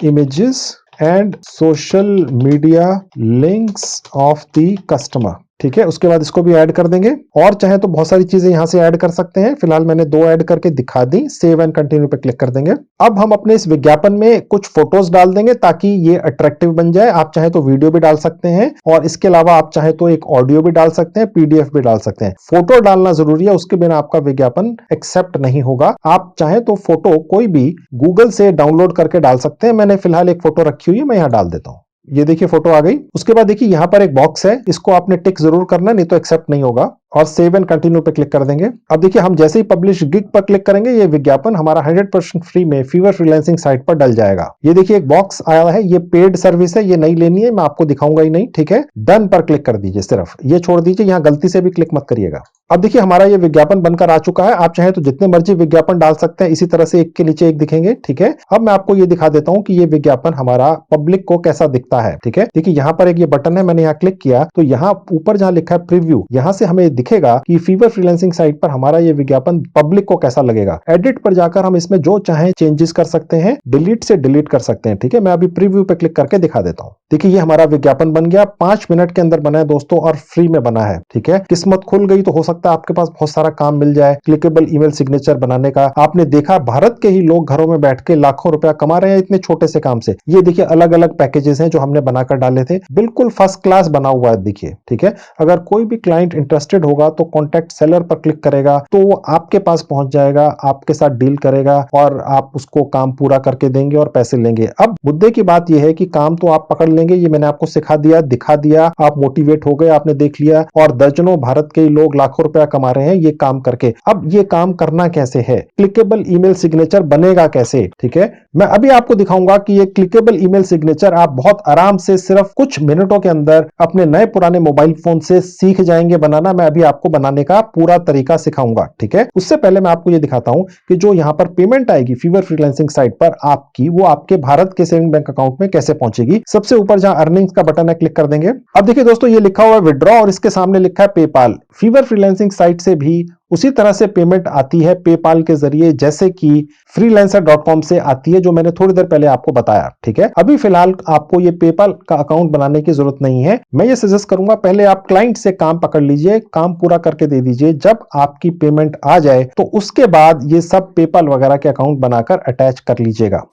images and social media links of the customer, ठीक है। उसके बाद इसको भी ऐड कर देंगे और चाहे तो बहुत सारी चीजें यहां से ऐड कर सकते हैं। फिलहाल मैंने 2 ऐड करके दिखा दी। सेव एंड कंटिन्यू पे क्लिक कर देंगे। अब हम अपने इस विज्ञापन में कुछ फोटोज डाल देंगे ताकि ये अट्रैक्टिव बन जाए। आप चाहे तो वीडियो भी डाल सकते हैं और इसके अलावा आप चाहे तो एक ऑडियो भी डाल सकते हैं, पीडीएफ भी डाल सकते हैं। फोटो डालना जरूरी है, उसके बिना आपका विज्ञापन एक्सेप्ट नहीं होगा। आप चाहे तो फोटो कोई भी गूगल से डाउनलोड करके डाल सकते हैं। मैंने फिलहाल एक फोटो रखी हुई है, मैं यहां डाल देता हूं। ये देखिए फोटो आ गई। उसके बाद देखिए यहां पर एक बॉक्स है, इसको आपने टिक जरूर करना, नहीं तो एक्सेप्ट नहीं होगा। और सेव एंड कंटिन्यू पे क्लिक कर देंगे। अब देखिए हम जैसे ही पब्लिश गिग पर क्लिक करेंगे ये विज्ञापन हमारा 100% फ्री में फीवर फ्रीलांसिंग साइट पर डल जाएगा। ये देखिए एक बॉक्स आया है, ये पेड सर्विस है, ये नहीं लेनी है, मैं आपको दिखाऊंगा ही नहीं, ठीक है। डन पर क्लिक कर दीजिए, सिर्फ ये छोड़ दीजिए, यहां गलती से भी क्लिक मत करिएगा। अब देखिए हमारा ये विज्ञापन बनकर आ चुका है। आप चाहे तो जितने मर्जी विज्ञापन डाल सकते हैं, इसी तरह से एक के नीचे एक दिखेंगे, ठीक है। अब मैं आपको ये दिखा देता हूं कि ये विज्ञापन हमारा पब्लिक को कैसा दिखता है, ठीक है। देखिए यहां पर एक ये बटन है, मैंने यहां क्लिक किया तो यहां ऊपर जहां लिखा है प्रीव्यू, यहां से हमें दिखेगा कि फीवर फ्रीलांसिंग साइट पर हमारा ये विज्ञापन पब्लिक को कैसा लगेगा। एडिट पर जाकर हम इसमें जो चाहे चेंजेस कर सकते हैं, डिलीट से डिलीट कर सकते हैं, ठीक है। मैं अभी प्रीव्यू पे क्लिक करके दिखा देता हूं। देखिए ये हमारा विज्ञापन बन गया, 5 मिनट के अंदर बना है दोस्तों और फ्री में बना है, ठीक है। किस्मत खुल गई तो हो सकता है आपके पास बहुत सारा काम मिल जाए क्लिकेबल ईमेल सिग्नेचर बनाने का। आपने देखा भारत के ही लोग घरों में बैठ के लाखों रुपया कमा रहे हैं इतने छोटे से काम से। ये देखिए अलग अलग पैकेजेस हैं जो हमने बनाकर डाले थे, बिल्कुल फर्स्ट क्लास बना हुआ है, देखिए, ठीक है। अगर कोई भी क्लाइंट इंटरेस्टेड होगा तो कॉन्टैक्ट सेलर पर क्लिक करेगा तो वो आपके पास पहुंच जाएगा, आपके साथ डील करेगा और आप उसको काम पूरा करके देंगे और पैसे लेंगे। अब मुद्दे की बात यह है कि काम तो आप पकड़ लेंगे, ये मैंने आपको सिखा दिया, दिखा दिया, आप मोटिवेट हो गए, आपने देख लिया और दर्जनों भारत के लोग लाखों रुपया कमा रहे हैं ये काम करके। अब ये काम करना कैसे है, क्लिकेबल ईमेल सिग्नेचर बनेगा कैसे, ठीक है। मैं अभी आपको दिखाऊंगा कि ये क्लिकेबल ईमेल सिग्नेचर आप बहुत आराम से सिर्फ कुछ मिनटों के अंदर अपने नए पुराने मोबाइल फोन से सीख जाएंगे बनाना। मैं अभी आपको बनाने का पूरा तरीका सिखाऊंगा, ठीक है। उससे पहले मैं आपको ये दिखाता हूं कि जो यहां पर पेमेंट आएगी फीवर फ्रीलांसिंग साइट पर आपकी, वो आपके भारत के सेविंग बैंक अकाउंट में कैसे पहुंचेगी। सबसे ऊपर जहां अर्निंग्स का बटन है क्लिक कर देंगे। अब देखिए दोस्तों ये लिखा हुआ है विड्रॉ और इसके सामने लिखा है पेपाल। फीवर फ्रीलांसिंग साइट से भी उसी तरह से पेमेंट आती है पेपाल के जरिए जैसे कि freelancer.com से आती है, जो मैंने थोड़ी देर पहले आपको बताया, ठीक है। अभी फिलहाल आपको ये पेपाल का अकाउंट बनाने की जरूरत नहीं है। मैं ये सजेस्ट करूंगा पहले आप क्लाइंट से काम पकड़ लीजिए, काम पूरा करके दे दीजिए। जब आपकी पेमेंट आ जाए तो उसके बाद ये सब पेपाल वगैरह के अकाउंट बनाकर अटैच कर लीजिएगा।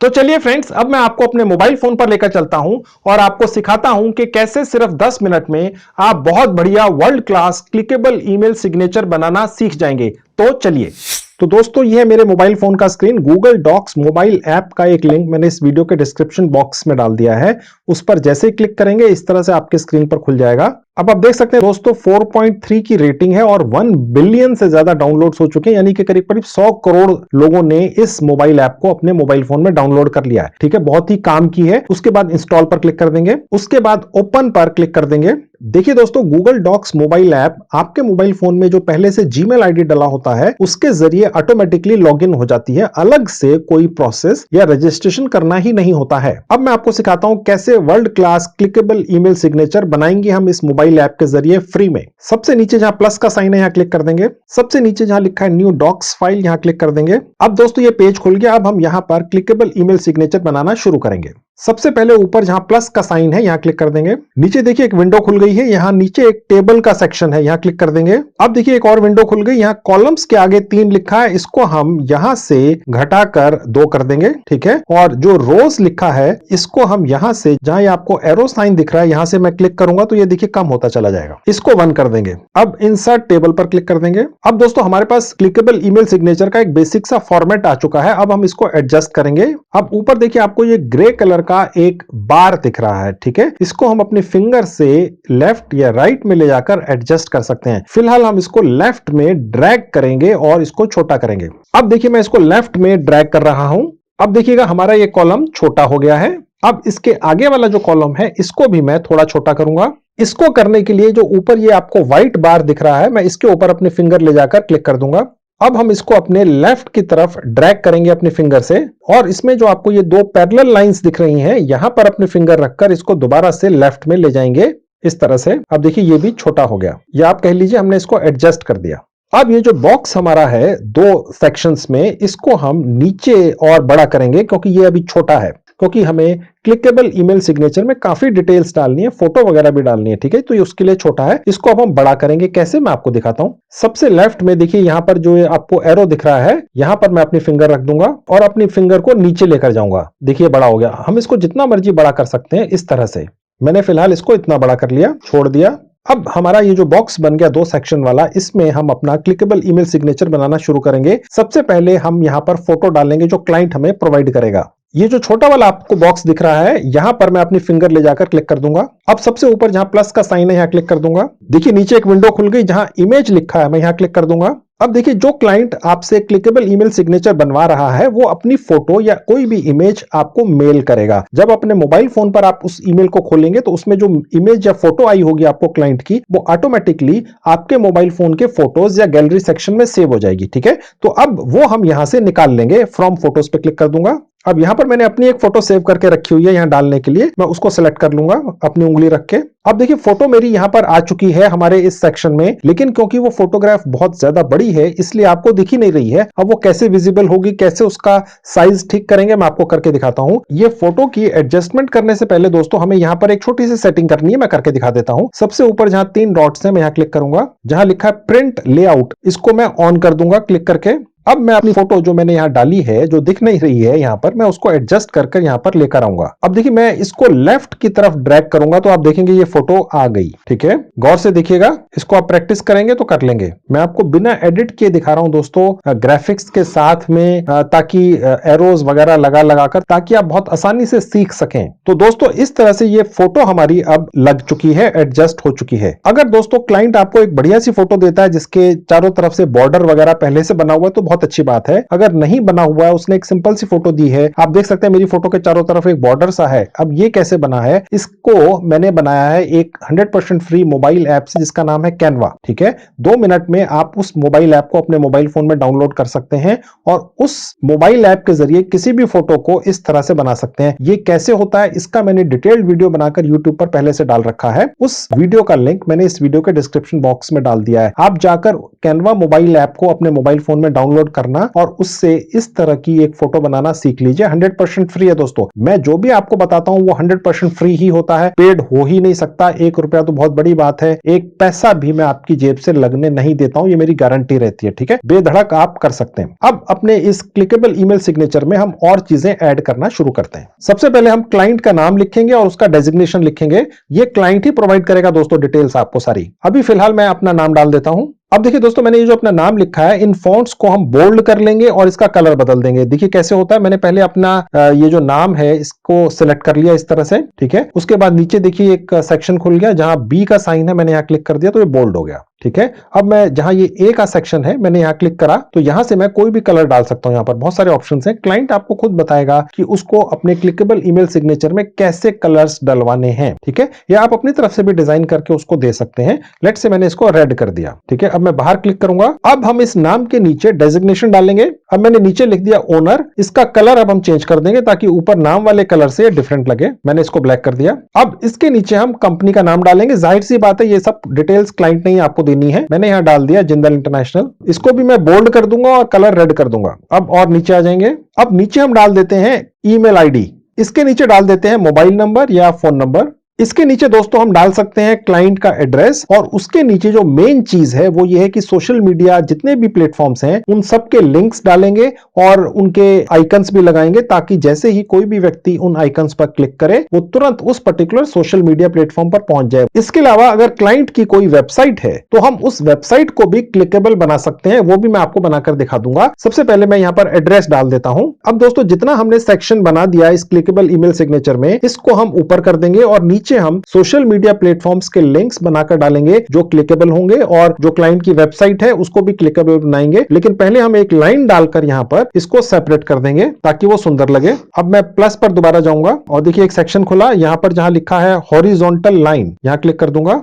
तो चलिए फ्रेंड्स, अब मैं आपको अपने मोबाइल फोन पर लेकर चलता हूं और आपको सिखाता हूं कि कैसे सिर्फ 10 मिनट में आप बहुत बढ़िया world class clickable email signature बनाना सीख जाएंगे। तो चलिए। तो दोस्तों ये है मेरे मोबाइल फोन का स्क्रीन। गूगल डॉक्स मोबाइल ऐप का एक लिंक मैंने इस वीडियो के डिस्क्रिप्शन बॉक्स में डाल दिया है। उस पर जैसे ही क्लिक करेंगे इस तरह से आपके स्क्रीन पर खुल जाएगा। अब आप देख सकते हैं दोस्तों 4.3 की रेटिंग है और 1 बिलियन से ज्यादा डाउनलोड्स हो चुके हैं, यानी कि करीब करीब 100 करोड़ लोगों ने इस मोबाइल ऐप को अपने मोबाइल फोन में डाउनलोड कर लिया है। ठीक है, बहुत ही काम की है। उसके बाद इंस्टॉल पर क्लिक कर देंगे, उसके बाद ओपन पर क्लिक कर देंगे। देखिए दोस्तों, गूगल डॉक्स मोबाइल ऐप आपके मोबाइल फोन में जो पहले से जीमेल आईडी डला होता है उसके जरिए ऑटोमेटिकली लॉगिन हो जाती है। अलग से कोई प्रोसेस या रजिस्ट्रेशन करना ही नहीं होता है। अब मैं आपको सिखाता हूं कैसे world class clickable email signature बनाएंगे हम इस मोबाइल ऐप के जरिए फ्री में। सबसे नीचे जहां प्लस का साइन है यहां क्लिक कर देंगे। सबसे नीचे जहां लिखा है न्यू डॉक्स फाइल यहां क्लिक कर देंगे। अब दोस्तों ये पेज खुल गया। अब हम यहां पर क्लिकेबल ईमेल सिग्नेचर बनाना शुरू करेंगे। सबसे पहले ऊपर जहां प्लस का साइन है यहां क्लिक कर देंगे। नीचे देखिए एक विंडो खुल गई है, यहां नीचे एक टेबल का सेक्शन है, यहां क्लिक कर देंगे। अब देखिए एक और विंडो खुल गई, यहां कॉलम्स के आगे 3 लिखा है, इसको हम यहां से घटाकर 2 कर देंगे। ठीक है, और जो रोज लिखा है इसको हम यहां से, जहां ये आपको एरो साइन दिख रहा है यहां से मैं क्लिक करूंगा तो ये देखिए कम होता चला जाएगा। इसको 1 कर देंगे। अब इंसर्ट टेबल पर क्लिक कर देंगे। अब दोस्तों हमारे पास क्लिकेबल ईमेल सिग्नेचर का एक बेसिक सा फॉर्मेट आ चुका है। अब हम इसको एडजस्ट करेंगे। अब ऊपर देखिए आपको ये ग्रे कलर का एक बार दिख रहा है। ठीक है, इसको हम अपने फिंगर से लेफ्ट या राइट में ले जाकर एडजस्ट कर सकते हैं। फिलहाल हम इसको लेफ्ट में ड्रैग करेंगे और इसको छोटा करेंगे। अब देखिए मैं इसको लेफ्ट में ड्रैग कर रहा हूं। अब देखिएगा हमारा ये कॉलम छोटा हो गया है। अब इसके आगे वाला जो कॉलम है इसको भी मैं थोड़ा छोटा करूंगा। इसको करने के लिए जो ऊपर ये आपको व्हाइट बार दिख रहा है मैं इसके ऊपर अपने फिंगर ले जाकर क्लिक कर दूंगा। अब हम इसको अपने लेफ्ट की तरफ ड्रैग करेंगे अपने फिंगर से और इसमें जो आपको ये 2 पैरेलल लाइंस दिख रही हैं यहां पर अपने फिंगर रखकर इसको दोबारा से लेफ्ट में ले जाएंगे इस तरह से। अब देखिए ये भी छोटा हो गया, या आप कह लीजिए हमने इसको एडजस्ट कर दिया। अब ये जो बॉक्स हमारा है 2 सेक्शंस में, इसको हम नीचे और बड़ा करेंगे क्योंकि ये अभी छोटा है, क्योंकि हमें क्लिकेबल ईमेल सिग्नेचर में काफी डिटेल्स डालनी है, फोटो वगैरह भी डालनी है। ठीक है, तो ये उसके लिए छोटा है। इसको अब हम बड़ा करेंगे। कैसे, मैं आपको दिखाता हूं। सबसे लेफ्ट में देखिए यहां पर जो आपको एरो दिख रहा है यहां पर मैं अपनी फिंगर रख दूंगा और अपनी फिंगर को नीचे लेकर जाऊंगा। देखिए बड़ा हो गया। हम इसको जितना मर्जी बड़ा कर सकते हैं इस तरह से। मैंने फिलहाल इसको इतना बड़ा कर लिया, छोड़ दिया। अब हमारा ये जो बॉक्स बन गया 2 सेक्शन वाला, इसमें हम अपना क्लिकेबल ईमेल सिग्नेचर बनाना शुरू करेंगे। सबसे पहले हम यहां पर फोटो डालेंगे जो क्लाइंट हमें प्रोवाइड करेगा। ये जो छोटा वाला आपको बॉक्स दिख रहा है यहां पर मैं अपनी फिंगर ले जाकर क्लिक कर दूंगा। अब सबसे ऊपर जहां प्लस का साइन है यहां क्लिक कर दूंगा। देखिए नीचे एक विंडो खुल गई जहां इमेज लिखा है, मैं यहां क्लिक कर दूंगा। अब देखिए जो क्लाइंट आपसे क्लिकेबल ईमेल सिग्नेचर बनवा रहा है वो अपनी फोटो या कोई भी इमेज आपको मेल करेगा। जब अपने मोबाइल फोन पर आप उस ईमेल को खोलेंगे तो उसमें जो इमेज या फोटो आई होगी आपको क्लाइंट की, वो ऑटोमेटिकली आपके मोबाइल फोन के फोटोज या गैलरी सेक्शन में सेव हो जाएगी। ठीक है, तो अब वो हम यहां से निकाल लेंगे। फ्रॉम फोटोज पे क्लिक कर दूंगा। अब यहां पर मैंने अपनी एक फोटो सेव करके रखी हुई है, यहां डालने के लिए मैं उसको सेलेक्ट कर लूंगा अपनी उंगली रख के। अब देखिए फोटो मेरी यहां पर आ चुकी है हमारे इस सेक्शन में, लेकिन क्योंकि वो फोटोग्राफ बहुत ज्यादा बड़ी है इसलिए आपको दिख ही नहीं रही है। अब वो कैसे विजिबल होगी, कैसे उसका साइज ठीक करेंगे, मैं आपको करके दिखाता हूं। ये फोटो की एडजस्टमेंट करने से पहले दोस्तों हमें यहां पर एक छोटी सी सेटिंग करनी है, मैं करके दिखा देता हूं। सबसे ऊपर जहां 3 डॉट्स हैं मैं यहां क्लिक करूंगा, जहां लिखा है प्रिंट लेआउट, इसको मैं ऑन कर दूंगा क्लिक करके। अब मैं अपनी फोटो जो मैंने यहां डाली है, जो दिख नहीं रही है यहां पर, मैं उसको एडजस्ट करके यहां पर लेकर आऊंगा। अब देखिए मैं इसको लेफ्ट की तरफ ड्रैग करूंगा तो आप देखेंगे ये फोटो आ गई। ठीक है, गौर से देखिएगा। इसको आप प्रैक्टिस करेंगे तो कर लेंगे। मैं आपको बिना एडिट किए दिखा रहा हूं दोस्तों, ग्राफिक्स के साथ में, ताकि एरोज वगैरह लगा लगाकर, ताकि आप बहुत आसानी से सीख सकें। तो दोस्तों इस तरह से ये फोटो हमारी अब लग चुकी है, एडजस्ट हो चुकी है। अगर दोस्तों क्लाइंट आपको एक बढ़िया सी फोटो देता है जिसके चारों तरफ से बॉर्डर वगैरह पहले से बना हुआ है तो बहुत अच्छी बात है। अगर नहीं बना हुआ है, उसने एक सिंपल सी फोटो दी है, आप देख सकते हैं मेरी फोटो के चारों तरफ एक बॉर्डर सा है। अब ये कैसे बना है, इसको मैंने बनाया है एक 100% फ्री मोबाइल ऐप से जिसका नाम है कैनवा। ठीक है, 2 मिनट में आप उस मोबाइल ऐप को अपने मोबाइल फोन में डाउनलोड कर सकते हैं और उस मोबाइल ऐप के जरिए किसी भी फोटो को इस तरह से बना सकते हैं। ये कैसे होता है इसका मैंने डिटेल्ड वीडियो बनाकर यूट्यूब पर पहले से डाल रखा है। उस वीडियो का लिंक मैंने इस वीडियो के डिस्क्रिप्शन बॉक्स में डाल दिया है। आप जाकर कैनवा मोबाइल ऐप को अपने मोबाइल फोन में डाउनलोड करना और उससे इस तरह की एक फोटो बनाना सीख लीजिए। 100% फ्री है दोस्तों। मैं जो भी आपको बताता हूं वो 100% फ्री ही होता है, पेड हो ही नहीं सकता। 1 रुपया तो बहुत बड़ी बात है, 1 पैसा भी मैं आपकी जेब से लगने नहीं देता हूं, ये मेरी गारंटी रहती है। ठीक है, बेधड़क आप कर सकते हैं। अब अपने इस क्लिकेबल ईमेल सिग्नेचर में हम और चीजें ऐड करना शुरू करते हैं। सबसे पहले हम क्लाइंट का नाम लिखेंगे और उसका डेजिग्नेशन लिखेंगे। ये क्लाइंट ही प्रोवाइड करेगा दोस्तों डिटेल्स आपको सारी। अभी फिलहाल मैं अपना नाम डाल देता हूं। अब देखिए दोस्तों, मैंने ये जो अपना नाम लिखा है, इन फॉन्ट्स को हम बोल्ड कर लेंगे और इसका कलर बदल देंगे। देखिए कैसे होता है, मैंने पहले अपना ये जो नाम है इसको सिलेक्ट कर लिया इस तरह से, ठीक है। उसके बाद नीचे देखिए एक सेक्शन खुल गया, जहां बी का साइन है मैंने यहां क्लिक कर दिया तो ये बोल्ड हो गया, ठीक है। अब मैं जहां ये ए का सेक्शन है मैंने यहां क्लिक करा तो यहां से मैं कोई भी कलर डाल सकता हूं। यहां पर बहुत सारे ऑप्शंस हैं, क्लाइंट आपको खुद बताएगा कि उसको अपने क्लिकेबल ईमेल सिग्नेचर में कैसे कलर्स डलवाने हैं, ठीक है। या आप अपनी तरफ से भी डिजाइन करके उसको दे सकते हैं। लेट्स से मैंने इसको रेड कर दिया, ठीक है। अब मैं बाहर क्लिक करूंगा। अब हम इस नाम के नीचे डेजिग्नेशन डालेंगे। अब मैंने नीचे लिख दिया ओनर। इसका कलर अब हम चेंज कर देंगे ताकि ऊपर नाम वाले कलर से डिफरेंट लगे। मैंने इसको ब्लैक कर दिया। अब इसके नीचे हम कंपनी का नाम डालेंगे। जाहिर सी बात है ये सब डिटेल्स क्लाइंट ने ही आपको देनी है। मैंने यहां डाल दिया जिंदल इंटरनेशनल। इसको भी मैं बोल्ड कर दूंगा और कलर रेड कर दूंगा। अब और नीचे आ जाएंगे। अब नीचे हम डाल देते हैं ईमेल आईडी। इसके नीचे डाल देते हैं मोबाइल नंबर या फोन नंबर। इसके नीचे दोस्तों हम डाल सकते हैं क्लाइंट का एड्रेस। और उसके नीचे जो मेन चीज है वो ये है कि सोशल मीडिया जितने भी प्लेटफॉर्म्स हैं उन सब के लिंक्स डालेंगे और उनके आइकन्स भी लगाएंगे, ताकि जैसे ही कोई भी व्यक्ति उन आइकन्स पर क्लिक करे वो तुरंत उस पर्टिकुलर सोशल मीडिया प्लेटफॉर्म पर पहुंच जाए। इसके अलावा अगर क्लाइंट की कोई वेबसाइट है तो हम उस वेबसाइट को भी क्लिकेबल बना सकते हैं। वो भी मैं आपको बनाकर दिखा दूंगा। सबसे पहले मैं यहां पर एड्रेस डाल देता हूं। अब दोस्तों जितना हमने सेक्शन बना दिया इस क्लिकेबल ईमेल सिग्नेचर में, इसको हम ऊपर कर देंगे और नीचे हम सोशल मीडिया प्लेटफॉर्म्स के लिंक्स बनाकर डालेंगे जो क्लिकेबल होंगे, और जो क्लाइंट की वेबसाइट है उसको भी क्लिकेबल बनाएंगे। लेकिन पहले हम एक लाइन डालकर यहां पर इसको सेपरेट कर देंगे ताकि वो सुंदर लगे। अब मैं प्लस पर दोबारा जाऊंगा और देखिए एक सेक्शन खुला। यहां पर जहां लिखा है हॉरिजॉन्टल लाइन, यहां क्लिक कर दूंगा।